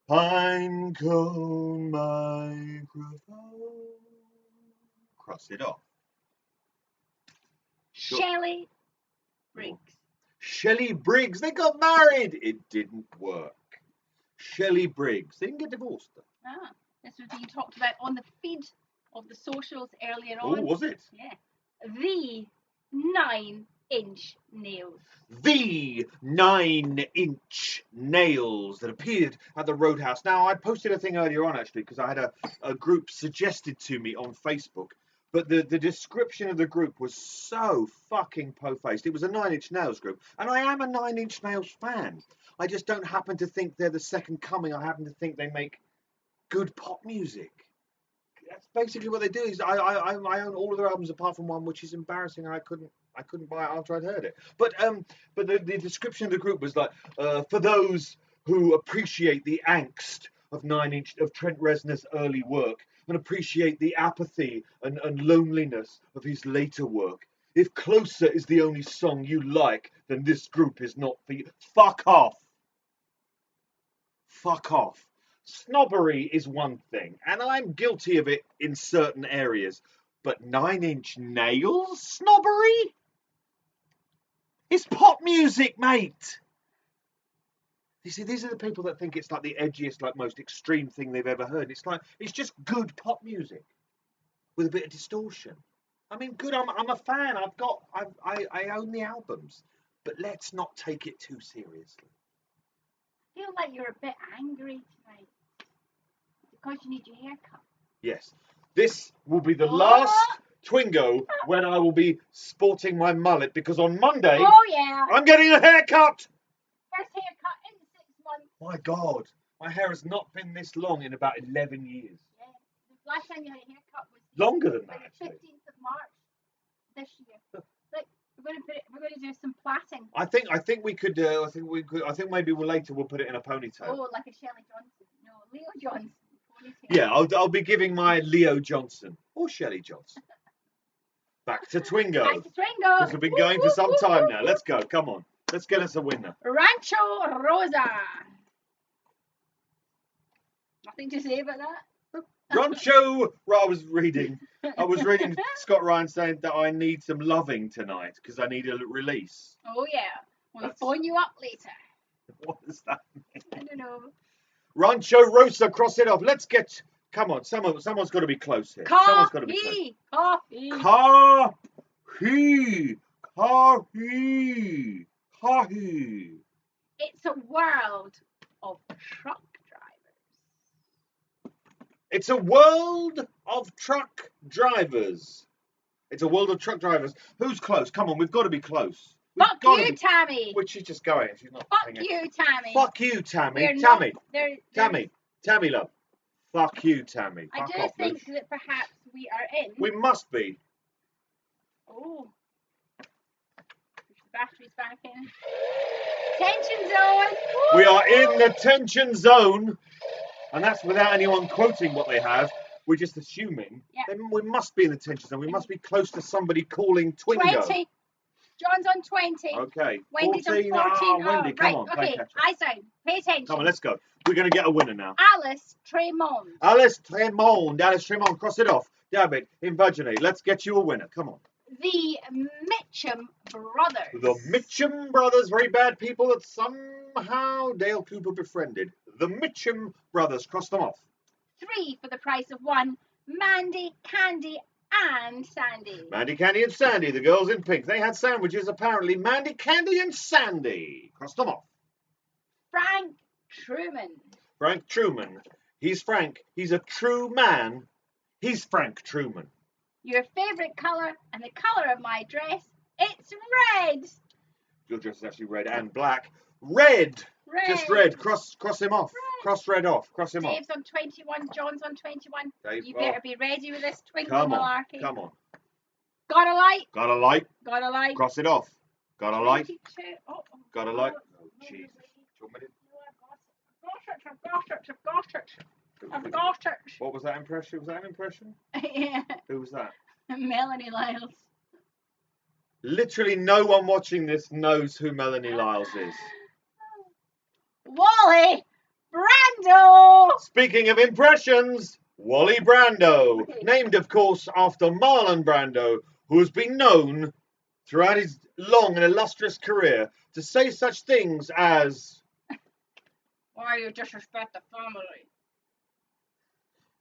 Pine cone microphone. Cross it off. Shelley Briggs. Shelley Briggs. They got married. It didn't work. Shelley Briggs. They didn't get divorced. Ah, this was what you talked about on the feed of the socials earlier Oh, on. was it? Yeah. The 9-inch nails. The 9-inch nails that appeared at the Roadhouse. Now, I posted a thing earlier on, actually, because I had a group suggested to me on Facebook. But the description of the group was so fucking po-faced. It was a 9-inch nails group. And I am a 9-inch nails fan. I just don't happen to think they're the second coming. I happen to think they make good pop music. That's basically what they do. Is I own all of their albums apart from one, which is embarrassing. I couldn't buy it after I'd heard it. But the description of the group was like, for those who appreciate the angst of Trent Reznor's early work and appreciate the apathy and loneliness of his later work. If Closer is the only song you like, then this group is not for you. Fuck off. Fuck off. Snobbery is one thing, and I'm guilty of it in certain areas, but 9-inch nails snobbery? It's pop music, mate. You see, these are the people that think it's like the edgiest, like most extreme thing they've ever heard. It's like, it's just good pop music with a bit of distortion. I mean, good, I'm a fan. I own the albums, but let's not take it too seriously. I feel like you're a bit angry tonight because you need your hair cut. Yes, this will be the last Twingo when I will be sporting my mullet, because on Monday, I'm getting a haircut. First haircut in 6 months. My God, my hair has not been this long in about 11 years. Yeah, the last time you had a haircut was Longer than that, the actually. 15th of March this year. Look, we're going to do some plaiting. I think we could. I think maybe later we'll put it in a ponytail. Oh, like a Shelley Johnson. No, Leo Johnson. Ponytail. Yeah, I'll be giving my Leo Johnson or Shelley Johnson. Back to Twingo. Back to Twingo. Because we've been going for some time now. Let's go. Come on. Let's get us a winner. Rancho Rosa. Nothing to say about that. Rancho. I was reading Scott Ryan saying that I need some loving tonight because I need a release. Oh yeah. We'll phone you up later. What does that mean? I don't know. Rancho Rosa, cross it off. Let's get. Come on, someone's got to be close here. Someone's got to be close. Coffee. It's a world of truck drivers. It's a world of truck drivers. It's a world of truck drivers. Who's close? Come on, we've got to be close. Fuck you, Tammy. Which she's just going. She's not. Fuck you, Tammy. Fuck you, Tammy. We're Tammy. Tammy, love. Fuck you, Tammy. I Fuck do off, think Luke. that perhaps we are in. We must be. Oh. Push the batteries back in. Tension zone. We are in the tension zone. And that's without anyone quoting what they have. We're just assuming. Yeah. Then we must be in the tension zone. We must be close to somebody calling Twingo. 20. John's on 20. Okay. Wendy's 14. on 14. Wendy, come right. on. Play Okay. catch up. I sound. Pay attention. Come on, let's go. We're going to get a winner now. Alice Tremont. Alice Tremont. Cross it off. Damn it. Invaginate. Let's get you a winner. Come on. The Mitchum brothers. The Mitchum brothers. Very bad people that somehow Dale Cooper befriended. The Mitchum brothers. Cross them off. 3 for the price of 1. Mandy, Candy, and Sandy. Mandy, Candy, and Sandy. The girls in pink. They had sandwiches, apparently. Mandy, Candy, and Sandy. Cross them off. Frank Truman. Frank Truman. He's Frank. He's a true man. He's Frank Truman. Your favourite colour and the colour of my dress, it's red. Your dress is actually red and black. Red. Red. Just red. Cross him off. Red. Cross red off. Cross him Dave's off. on 21, John's on 21. Dave, You better be ready with this Twingo Come on. malarkey. Come on. Got a light? Got a light. Got a light. Cross it off. Got a light. 22. Oh, Got a light. oh, Oh, Jesus. Do you want me I've got it. What was that impression? Was that an impression? Yeah. Who was that? Melanie Lyles. Literally no one watching this knows who Melanie Lyles is. Wally Brando. Speaking of impressions, Wally Brando, named of course after Marlon Brando, who has been known throughout his long and illustrious career to say such things as Why you disrespect the family?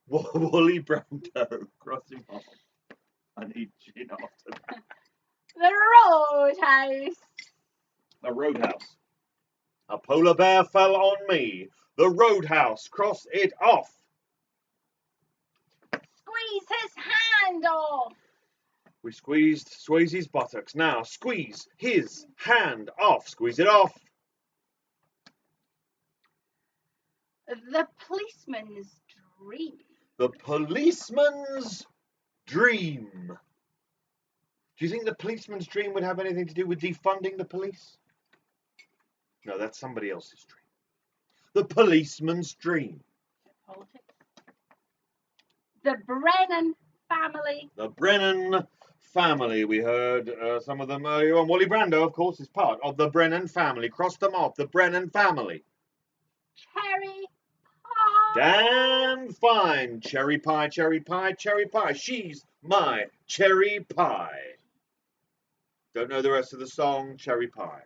Wally Brando, cross him off. I need gin after that. The Roadhouse. The Roadhouse. A polar bear fell on me. The Roadhouse, cross it off. Squeeze his hand off. We squeezed Swayze's buttocks. Now squeeze his hand off. Squeeze it off. The policeman's dream. The policeman's dream. Do you think the policeman's dream would have anything to do with defunding the police? No, that's somebody else's dream. The policeman's dream. Politics. The Brennan family. The Brennan family. We heard some of them earlier on. Wally Brando, of course, is part of the Brennan family. Cross them off. The Brennan family. Cherry pie. Damn fine. Cherry pie, cherry pie, cherry pie. She's my cherry pie. Don't know the rest of the song. Cherry pie.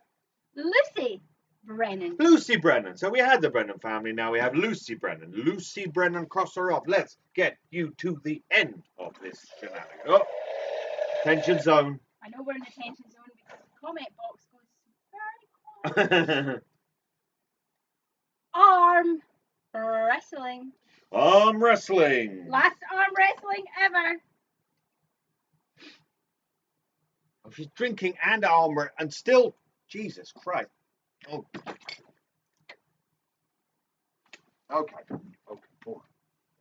Lucy Brennan. Lucy Brennan. So we had the Brennan family. Now we have Lucy Brennan. Lucy Brennan, cross her off. Let's get you to the end of this shenanigan. Oh, tension zone. I know we're in the tension zone because the comment box goes very quiet. Arm wrestling. Arm wrestling. Last arm wrestling ever. Oh, she's drinking and armor and still, Jesus Christ. Oh. Okay. Boring.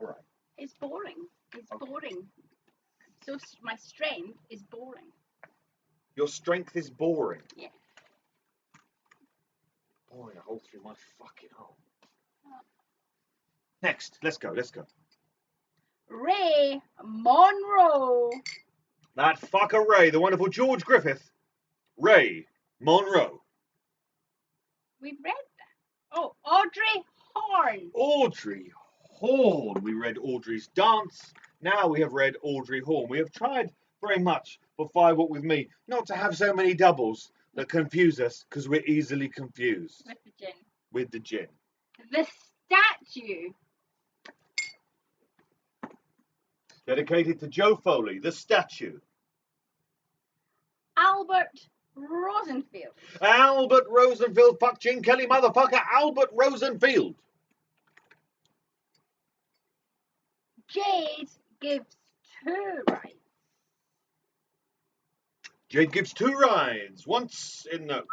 All right. It's boring. It's Okay. boring. So my strength is boring. Your strength is boring. Yeah. Boring a hole through my fucking hole. Next, let's go. Ray Monroe. That fucker Ray, the wonderful George Griffith. Ray Monroe. We've read that. Oh, Audrey Horne. Audrey Horne. We read Audrey's Dance. Now we have read Audrey Horne. We have tried very much for Five Walk With Me not to have so many doubles that confuse us because we're easily confused With the gin. with the gin. The statue. Dedicated to Joe Foley, the statue. Albert Rosenfield. Albert Rosenfield, fuck Gene Kelly, motherfucker, Albert Rosenfield. Jade gives 2 rights. Jade gives 2 rides. Once in the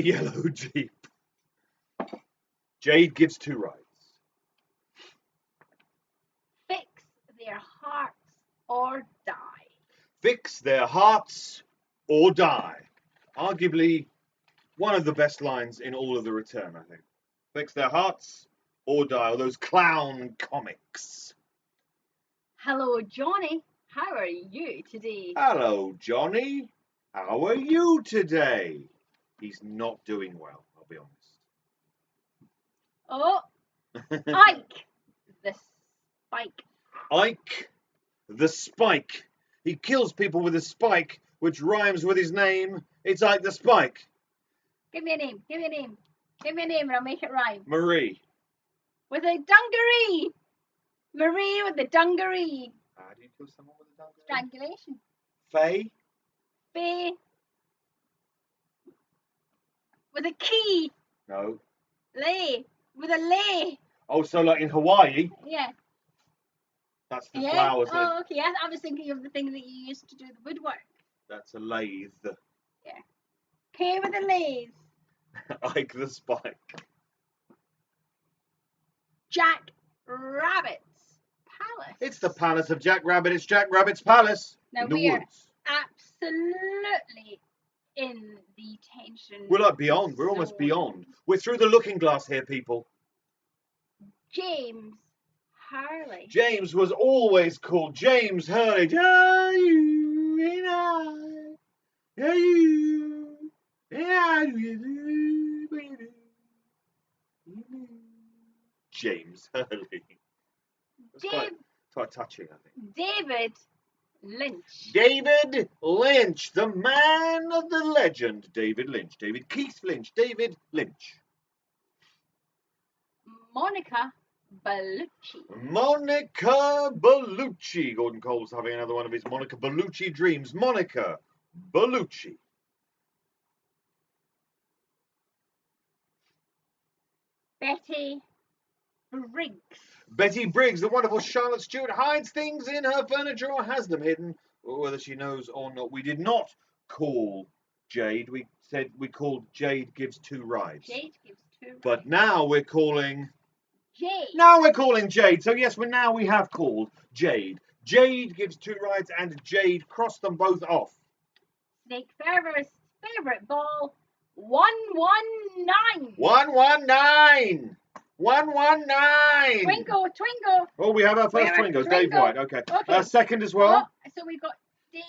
yellow Jeep. Jade gives 2 rides. Fix their hearts or die. Fix their hearts or die. Arguably one of the best lines in all of the Return, I think. Fix their hearts or die. All those clown comics. Hello, Johnny. How are you today? Hello, Johnny. How are you today? He's not doing well, I'll be honest. Oh, Ike the Spike. Ike the Spike. He kills people with a spike, which rhymes with his name. It's Ike the Spike. Give me a name. Give me a name. Give me a name and I'll make it rhyme. Marie. With a dungaree. Marie with the dungaree. How do you kill someone with a dungaree? Strangulation. Faye. Faye. With a key. No. Lay. With a lay. Oh, so like in Hawaii, Yeah. that's the Yeah. flowers. Oh, okay. I was thinking of the thing that you used to do the woodwork. That's a lathe. Yeah. K with a lathe. Ike the Spike. Jack Rabbit's palace. It's the palace of Jack Rabbit. It's Jack Rabbit's palace Now in the we are woods. absolutely in the tension. We're like beyond. We're almost zone. beyond. We're through the looking glass here, people. James Hurley. James was always called James Hurley. Are you and I? Are you? James Hurley. It's quite touching, I think. David Lynch. David Lynch, the man of the legend. David Lynch. David Keith Lynch. David Lynch. Monica Bellucci. Monica Bellucci. Gordon Cole's having another one of his Monica Bellucci dreams. Monica Bellucci. Betty Briggs. Betty Briggs, the wonderful Charlotte Stewart, hides things in her furniture or has them hidden, or whether she knows or not. We did not call Jade. We said we called Jade gives 2 rides. Jade gives 2 rides. But now we're calling... Jade. Now we're calling Jade. So yes, we have called Jade. Jade gives 2 rides and Jade crossed them both off. Snake Ferber's favourite ball. 119. 119. 119. Twingo. Oh, we have our first Twingo. Dave White. Okay. Second as well. Oh, so we've got Dave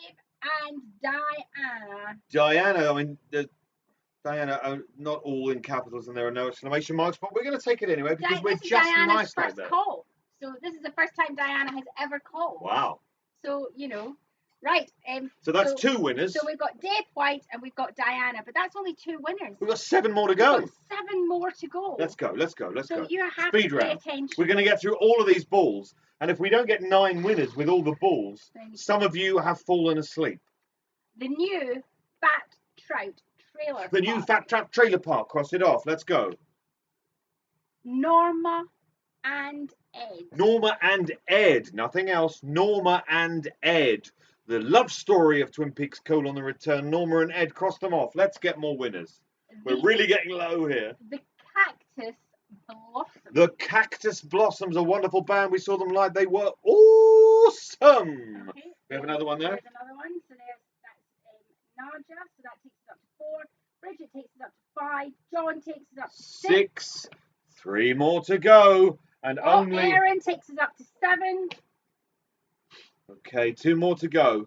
and Diana. Diana, I mean, Diana, not all in capitals and there are no exclamation marks, but we're going to take it anyway because we're just Diana's nice like first that. call. So this is the first time Diana has ever called. Wow. So, you know, right. So that's 2 winners. So we've got Dave White and we've got Diana, but that's only 2 winners. We've got 7 more to go. We've got 7 more to go. Let's go. So you have Speed to pay round. attention. We're going to get through all of these balls, and if we don't get 9 winners with all the balls, some of you have fallen asleep. The new Fat Trout Trailer The new Fat Trap Trailer Park. Cross it off. Let's go. Norma and Ed. Norma and Ed. Nothing else. Norma and Ed. The love story of Twin Peaks: The Return. Norma and Ed. Cross them off. Let's get more winners. We're really getting low here. The Cactus Blossoms. The Cactus Blossoms, a wonderful band. We saw them live. They were awesome. Okay. We have another one there. There's another one. So that's Naja. So that takes us up to 4. Bridget takes us up to 5. John takes us up to 6. 3 more to go. And only... Aaron takes us up to 7. Okay, 2 more to go.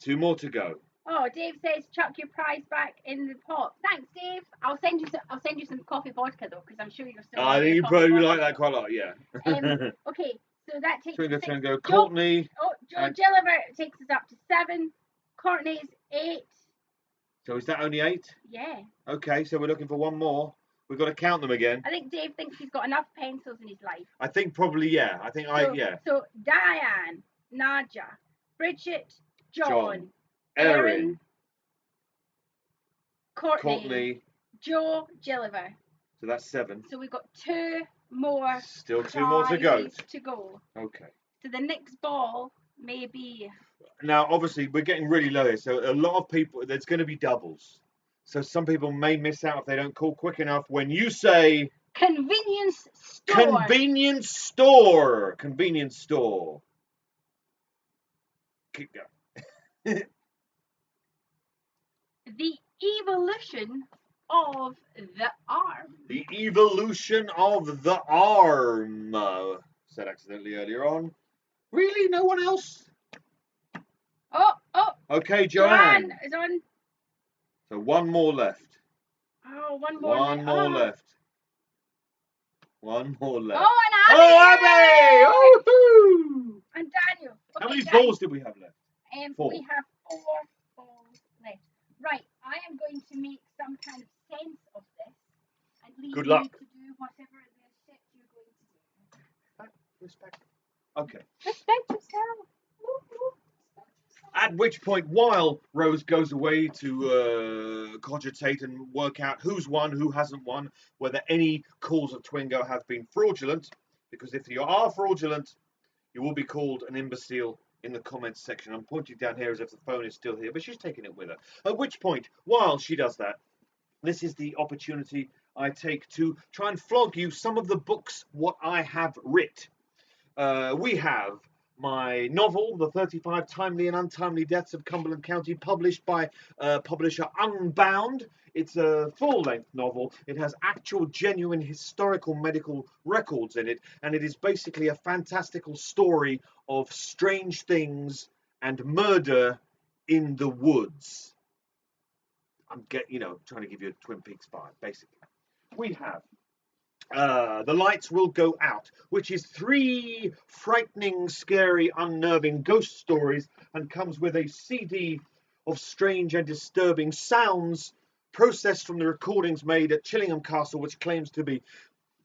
2 more to go. Oh, Dave says chuck your prize back in the pot. Thanks, Dave. I'll send you some coffee vodka though, because I'm sure you're still. I think you probably like that quite a lot, yeah. Okay, so that takes. Twingo. Courtney. Joe Gilliver takes us up to 7. Courtney's 8. So is that only 8? Yeah. Okay, so we're looking for 1 more. We've got to count them again. I think Dave thinks he's got enough pencils in his life. I think probably, yeah. So Diane, Naja, Bridget, John. Erin, Courtney, Joe Gilliver. So that's 7. So we've got 2 more. Still 2 more to go. Okay. Okay. So the next ball may be. Now, obviously, we're getting really low here, so a lot of people, there's going to be doubles. So some people may miss out if they don't call quick enough. When you say Convenience store. convenience store, convenience store. Keep going. The evolution of the arm. The evolution of the arm. Said accidentally earlier on. Really? No one else? Oh. Okay, Joanne. Is on. So one more left. Oh, one more. One more left. One more left. Oh, and Abby! Abby! Oh, And Daniel. how Okay, many Daniel. balls did we have left? 4. We have 4 balls left. Right, I am going to make some kind of sense of this and leave Good you luck. to do whatever the shit you're going to do. Respect. Okay. Respect yourself. Woo-hoo. At which point, while Rose goes away to cogitate and work out who's won, who hasn't won, whether any calls of Twingo have been fraudulent, because if you are fraudulent, you will be called an imbecile in the comments section. I'm pointing down here as if the phone is still here, but she's taking it with her. At which point, while she does that, this is the opportunity I take to try and flog you some of the books what I have writ. We have my novel, The 35 Timely and Untimely Deaths of Cumberland County, published by publisher Unbound. It's a full-length novel. It has actual, genuine historical medical records in it, and it is basically a fantastical story of strange things and murder in the woods. I'm trying to give you a Twin Peaks vibe, basically. We have The Lights Will Go Out, which is 3 frightening, scary, unnerving ghost stories and comes with a CD of strange and disturbing sounds processed from the recordings made at Chillingham Castle, which claims to be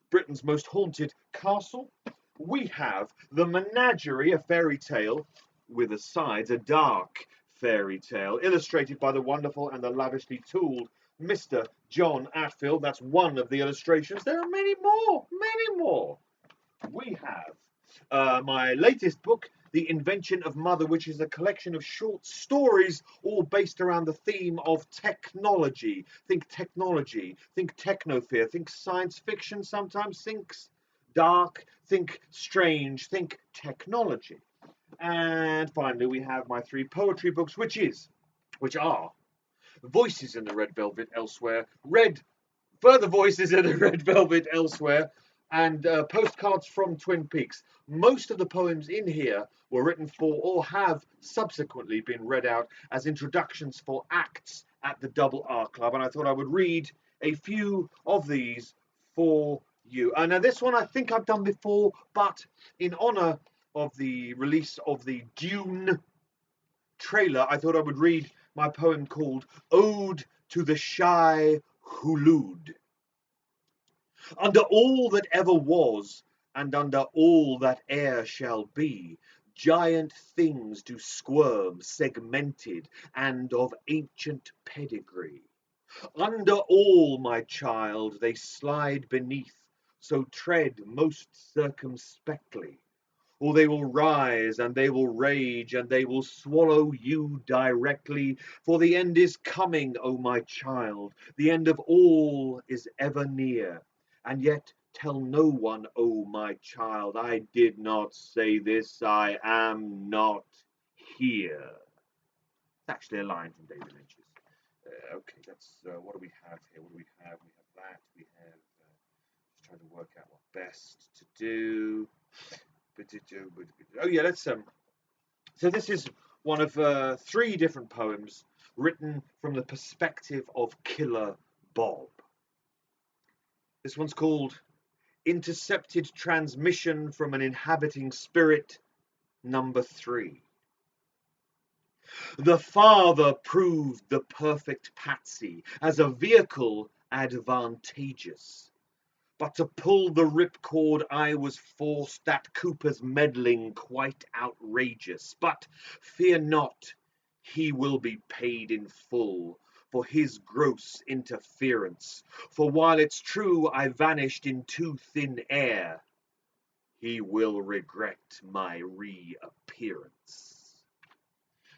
Britain's most haunted castle. We have The Menagerie, a fairy tale with asides, a dark fairy tale, illustrated by the wonderful and the lavishly tooled Mr. John Atfield. That's one of the illustrations. There are many more, many more. We have my latest book, The Invention of Mother, which is a collection of short stories all based around the theme of technology. Think technology, think technofear, think science fiction sometimes, think dark, think strange, think technology. And finally, we have my 3 poetry books, which are Voices in the Red Velvet Elsewhere, Further Voices in the Red Velvet Elsewhere, and Postcards from Twin Peaks. Most of the poems in here were written for or have subsequently been read out as introductions for acts at the Double R Club, and I thought I would read a few of these for you. Now this one I think I've done before, but in honor of the release of the Dune trailer, I thought I would read my poem called Ode to the Shy Hulud. Under all that ever was, and under all that e'er shall be, giant things do squirm, segmented, and of ancient pedigree. Under all, my child, they slide beneath, so tread most circumspectly. Or they will rise, and they will rage, and they will swallow you directly. For the end is coming, O my child, the end of all is ever near. And yet tell no one, O my child, I did not say this, I am not here. It's actually a line from David Lynch's. Okay, that's what do we have here? What do we have? We have that. We have just trying to work out what best to do. Oh yeah, let's so this is one of 3 different poems written from the perspective of Killer Bob. This one's called Intercepted Transmission from an Inhabiting Spirit, number 3. The father proved the perfect patsy as a vehicle advantageous. But to pull the ripcord I was forced, that Cooper's meddling quite outrageous. But fear not, he will be paid in full for his gross interference. For while it's true I vanished into thin air, he will regret my reappearance.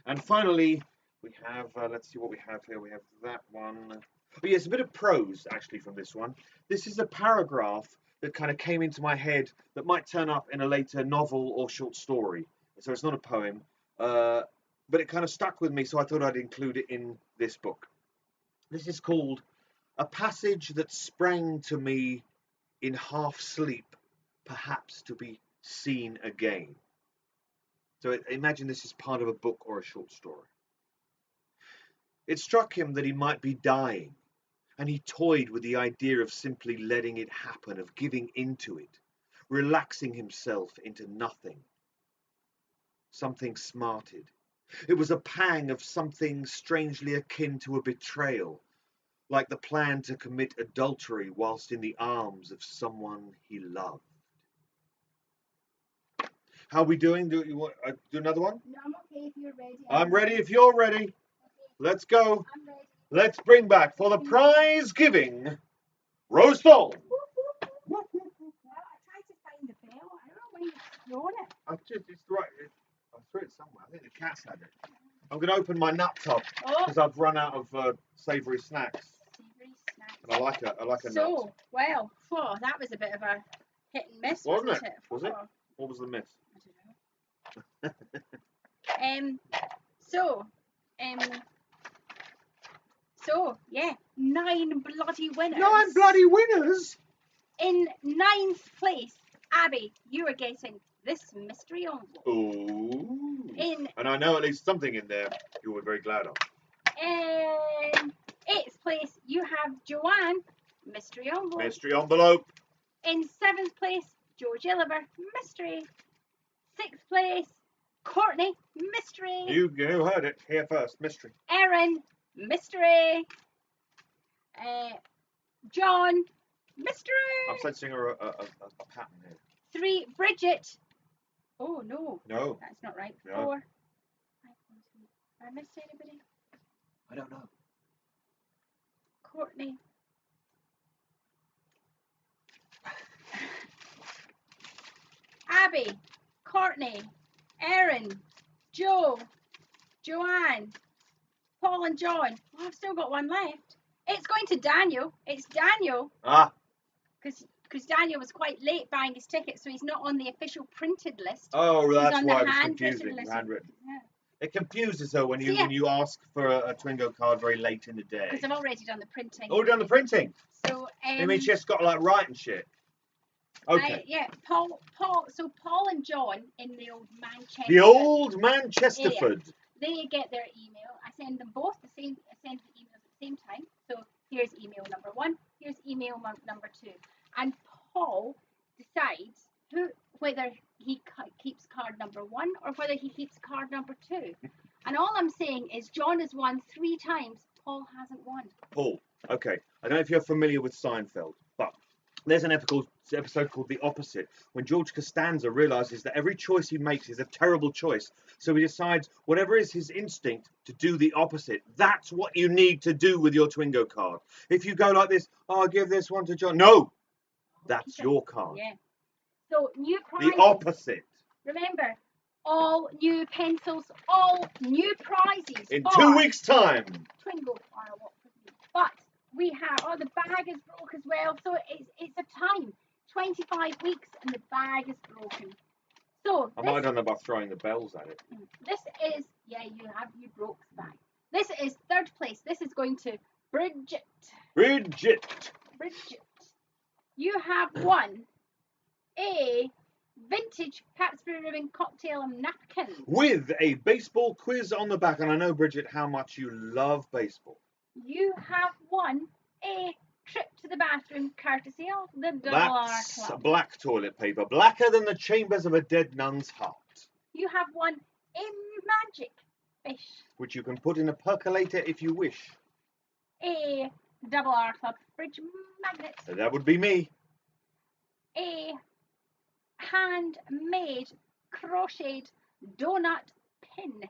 And finally, we have, let's see what we have here. We have that one. Oh, yeah, it's a bit of prose, actually, from this one. This is a paragraph that kind of came into my head that might turn up in a later novel or short story. So it's not a poem, but it kind of stuck with me, so I thought I'd include it in this book. This is called A Passage That Sprang to Me in Half Sleep, Perhaps to Be Seen Again. So imagine this is part of a book or a short story. It struck him that he might be dying, and he toyed with the idea of simply letting it happen, of giving into it, relaxing himself into nothing. Something smarted. It was a pang of something strangely akin to a betrayal, like the plan to commit adultery whilst in the arms of someone he loved. How are we doing? Do you want do another one? No, I'm okay if you're ready. I'm ready if you're ready. Okay. Let's go. I'm ready. Let's bring back for the prize giving Rose Thorn. Well, I tried to find the bell. I don't know where you've thrown it. It's right. I threw it somewhere. I think the cat's had it. I'm going to open my nut tub Oh, because I've run out of savoury snacks. savoury snacks. And I like a nut. So, well, that was a bit of a hit and miss, wasn't it? Was it? What was the miss? I don't know. So, yeah, 9 bloody winners. 9 bloody winners. In 9th place, Abby, you are getting this mystery envelope. Ooh. In And I know at least something in there you were very glad of. 8th place, you have Joanne, mystery envelope. Mystery envelope. In 7th place, George Oliver, mystery. 6th place, Courtney, mystery. You heard it here first. Mystery. Erin, mystery. John, mystery. I'm sensing a pattern here. 3, Bridget. Oh, no. No. That's not right. No. 4. Have I missed anybody? I don't know. Courtney. Abby, Courtney, Erin, Joe, Joanne, Paul and John. Oh, I've still got one left. It's going to Daniel. It's Daniel. Ah. Because Daniel was quite late buying his ticket, so he's not on the official printed list. Oh, that's on why the it was handwritten confusing. list. Handwritten. Yeah. It confuses her when So, yeah. when you ask for a Twingo card very late in the day. Because I've already done the printing. Oh, done the printing. So I mean, she just got to like write and shit. Okay. So Paul and John in the old Manchester. The old Manchesterford. They get their email. I send them both the same. I send the emails at the same time. So here's email number 1. Here's email number 2. And Paul decides whether he keeps card number 1 or whether he keeps card number 2. And all I'm saying is John has won 3 times. Paul hasn't won. Paul. Okay. I don't know if you're familiar with Seinfeld, but there's an episode called The Opposite, when George Costanza realizes that every choice he makes is a terrible choice. So he decides, whatever is his instinct, to do the opposite. That's what you need to do with your Twingo card. If you go like this, oh, I'll give this one to John. No, that's your card. Yeah. So new prizes. The opposite. Remember, all new pencils, all new prizes. In 2 weeks' time. Twingo are what? But we have, the bag is broke as well. So it's a time, 25 weeks, and the bag is broken. So I might have done that by throwing the bells at it. This is, you broke the bag. This is 3rd place. This is going to Bridget. Bridget. You have won a vintage Pabst Blue Ribbon cocktail and napkin. With a baseball quiz on the back. And I know, Bridget, how much you love baseball. You have won a trip to the bathroom courtesy of the Double R Club. Black toilet paper, blacker than the chambers of a dead nun's heart. You have won a magic fish. Which you can put in a percolator if you wish. A Double R Club fridge magnet. So that would be me. A handmade crocheted donut pin.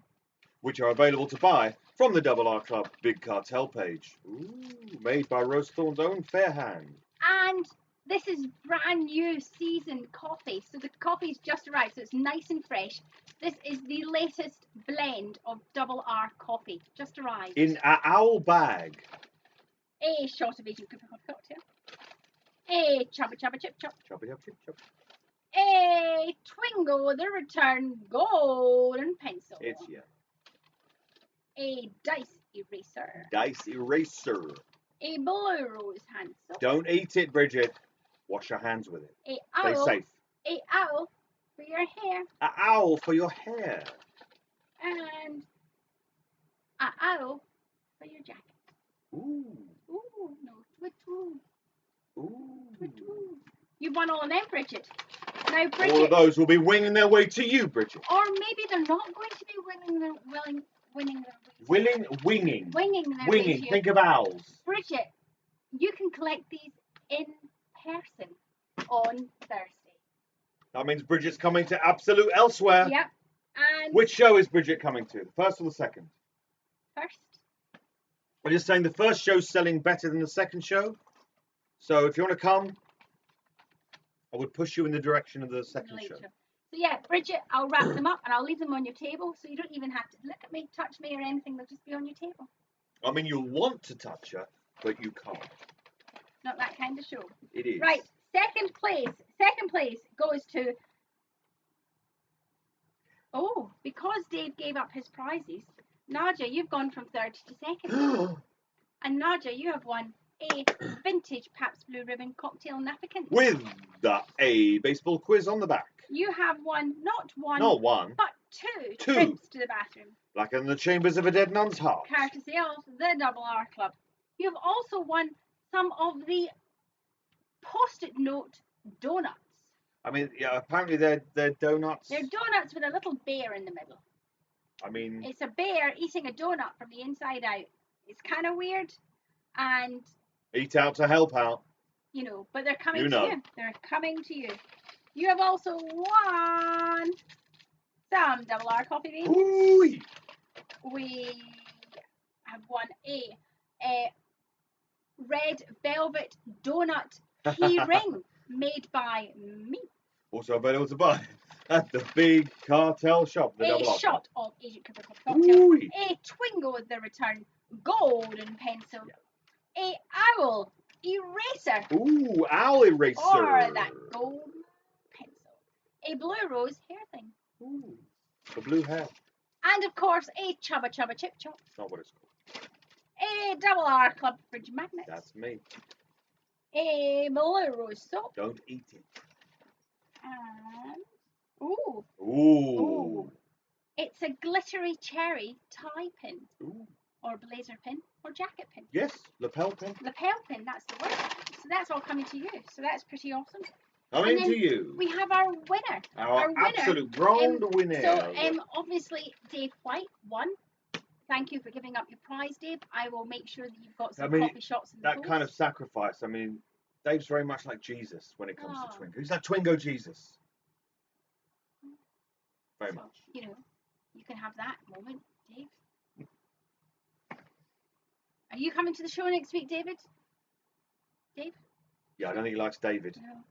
Which are available to buy from the Double R Club Big Cartel page. Ooh, made by Rose Thorn's own fair hand. And This is brand new seasoned coffee. So the coffee's just arrived, so it's nice and fresh. This is the latest blend of Double R coffee. Just arrived. In an owl bag. A shot of Asian cocktail. A chubba chubba chip chop. Chop it up, chip, chop. A Twingo the Return golden pencil. It's here. A dice eraser. Dice eraser. A blue rose hand soap. Don't eat it, Bridget. Wash your hands with it. A Stay owl. safe. A owl for your hair. An owl for your hair. And a owl for your jacket. Ooh. Ooh, no, twitoo. Ooh. Twitoo. You've won all of them, Bridget. Now, Bridget. All of those will be winging their way to you, Bridget. Or maybe they're not going to be winning their way Winging. winging their way to you. Think of owls. Bridget, you can collect these in person on Thursday. That means Bridget's coming to Absolute Elsewhere. Yep. And Which show is Bridget coming to? The first or the second? first. I'm just saying the first show's selling better than the second show. So if you want to come, I would push you in the direction of the second Later. show. So yeah, Bridget, I'll wrap them up and I'll leave them on your table, so you don't even have to look at me, touch me, or anything. They'll just be on your table. I mean, you'll want to touch her, but you can't. Not that kind of show. It is. Right. Second place goes to. Oh, because Dave gave up his prizes, Nadia, you've gone from third to second. And Nadia, you have won a vintage Pabst Blue Ribbon cocktail napkin. With a baseball quiz on the back. You have won not one, but two trips to the bathroom. Like in the chambers of a dead nun's heart. Courtesy of the Double R Club. You have also won some of the post-it note donuts. I mean, yeah, apparently they're donuts. They're donuts with a little bear in the middle. I mean, It's a bear eating a donut from the inside out. It's kind of weird, and eat out to help out. you know, but they're coming You to know. you. They're coming to you. You have also won some Double R coffee beans. Ooh. We have won a red velvet donut key ring made by me. Also available to buy at the big cartel shop. The A Double R. shot of Asian cocktail. Ooh. A Twingo the Return golden pencil. A owl eraser. Ooh, owl eraser. Or that gold pencil. A blue rose hair thing. Ooh, the blue hair. And of course, a chubba chubba chip chop. That's not what it's called. A Double R Club fridge magnet. That's me. A blue rose soap. Don't eat it. And ooh, Ooh. it's a glittery cherry tie pin, Ooh. or blazer pin, or jacket pin. Yes, lapel pin. Lapel pin, that's the word. So that's all coming to you. So that's pretty awesome. Coming And to then you. We have our winner. Our winner, absolute grand winner. So obviously Dave White won. Thank you for giving up your prize, Dave. I will make sure that you've got some coffee shots in the that post. kind of sacrifice. I mean, Dave's very much like Jesus when it comes Oh. to Twingo. He's like Twingo Jesus. Very So, much. You know, you can have that moment, Dave. Are you coming to the show next week, David? Dave? Yeah, I don't think he likes David. No.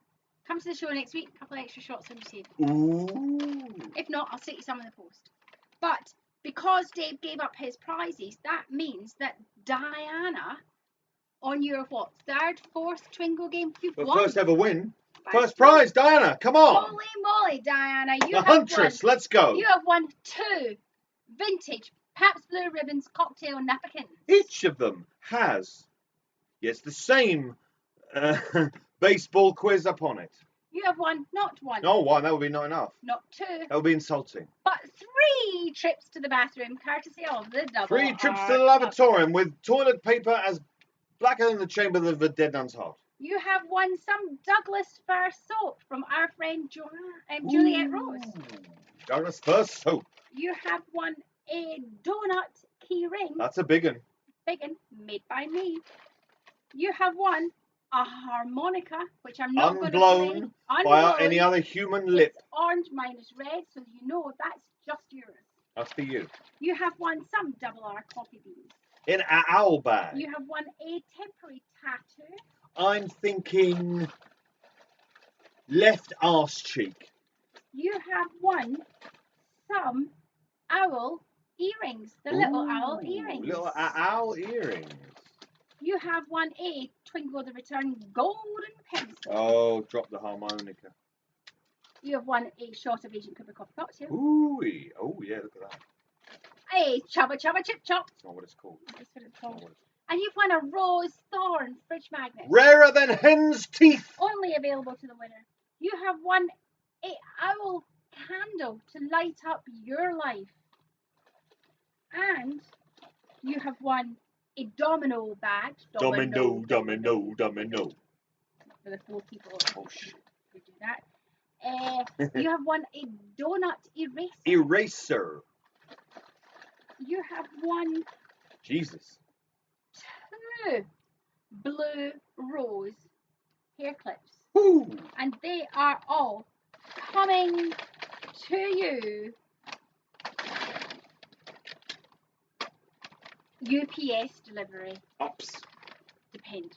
Come to the show next week. A couple of extra shots on your team. Ooh. If not, I'll stick you some in the post. But because Dave gave up his prizes, that means that Diana, on your what, third, fourth Twingo game, you've But won. first ever win. Thank First you. prize, Diana. Come on. Holy moly, Diana! You The have Huntress. won. Let's go. You have won 2 vintage Pabst Blue Ribbons cocktail napkins. Each of them has, yes, the same baseball quiz up on it. You have won not one, No, one. That would be not enough. not 2, That would be insulting. but 3 trips to the bathroom, courtesy of the Double 3 trips R to the Club. lavatorium with toilet paper as blacker than the chamber of a dead nun's heart. You have won some Douglas fir soap from our friend Juliet Rose. Douglas first soap. You have won a donut key ring, That's a big one. big one, made by me. You have won a harmonica, which I'm not going to Unblown play. by any other human lip. It's orange, mine is red, so you know that's just yours. That's for you. You have won some Double R coffee beans. In an owl bag. You have won a temporary tattoo. I'm thinking Left arse cheek. You have won some owl earrings. The little owl earrings. Little owl earrings. You have won a Twingo the Return golden pencil. Oh, drop the harmonica. You have won a shot of Agent Cooper coffee cocktail. Ooh, oh yeah, look at that. A Chubba Chubba Chip Chop. That's not what it's called. That's what it's called. And you've won a rose thorn fridge magnet. Rarer than hen's teeth. Only available to the winner. You have won a owl candle to light up your life. And you have won a domino bag. Domino. For the 4 people who do that. You have won a donut eraser. You have won Jesus. 2 blue rose hair clips. Ooh. And they are all coming to you UPS delivery. Ups. Dependent.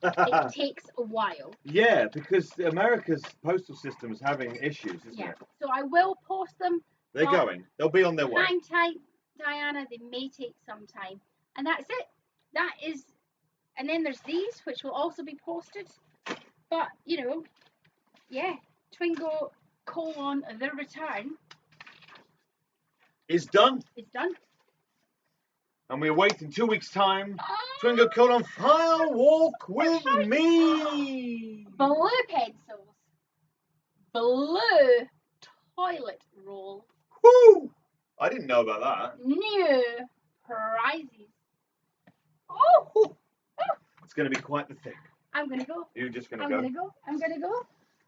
It takes a while. Yeah, because America's postal system is having issues, isn't it? So I will post them. They're going. They'll be on their way. Hang tight, Diana. They may take some time. And that's it. That is. And then there's these, which will also be posted. But, you know, yeah. Twingo : the return. Is done. It's done. And we wait in 2 weeks' time. Twingo : fire walk with me. Blue pencils. Blue toilet roll. Woo! I didn't know about that. New prizes. Oh! It's going to be quite the thing. I'm going to go. You're just going to I'm go? going to go. I'm going to go.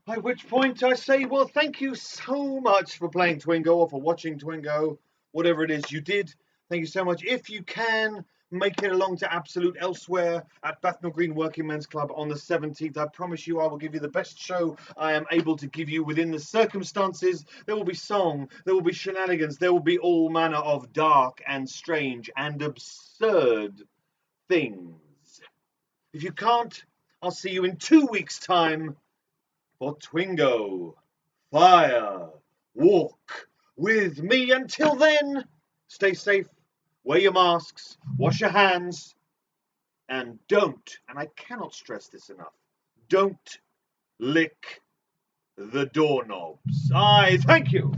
At which point I say, well, thank you so much for playing Twingo or for watching Twingo, whatever it is you did. Thank you so much. If you can, make it along to Absolute Elsewhere at Bethnal Green Working Men's Club on the 17th. I promise you I will give you the best show I am able to give you within the circumstances. There will be song, there will be shenanigans, there will be all manner of dark and strange and absurd things. If you can't, I'll see you in 2 weeks' time for Twingo Fire Walk with me. Until then, stay safe, wear your masks, wash your hands, and don't, and I cannot stress this enough, don't lick the doorknobs. Thank you.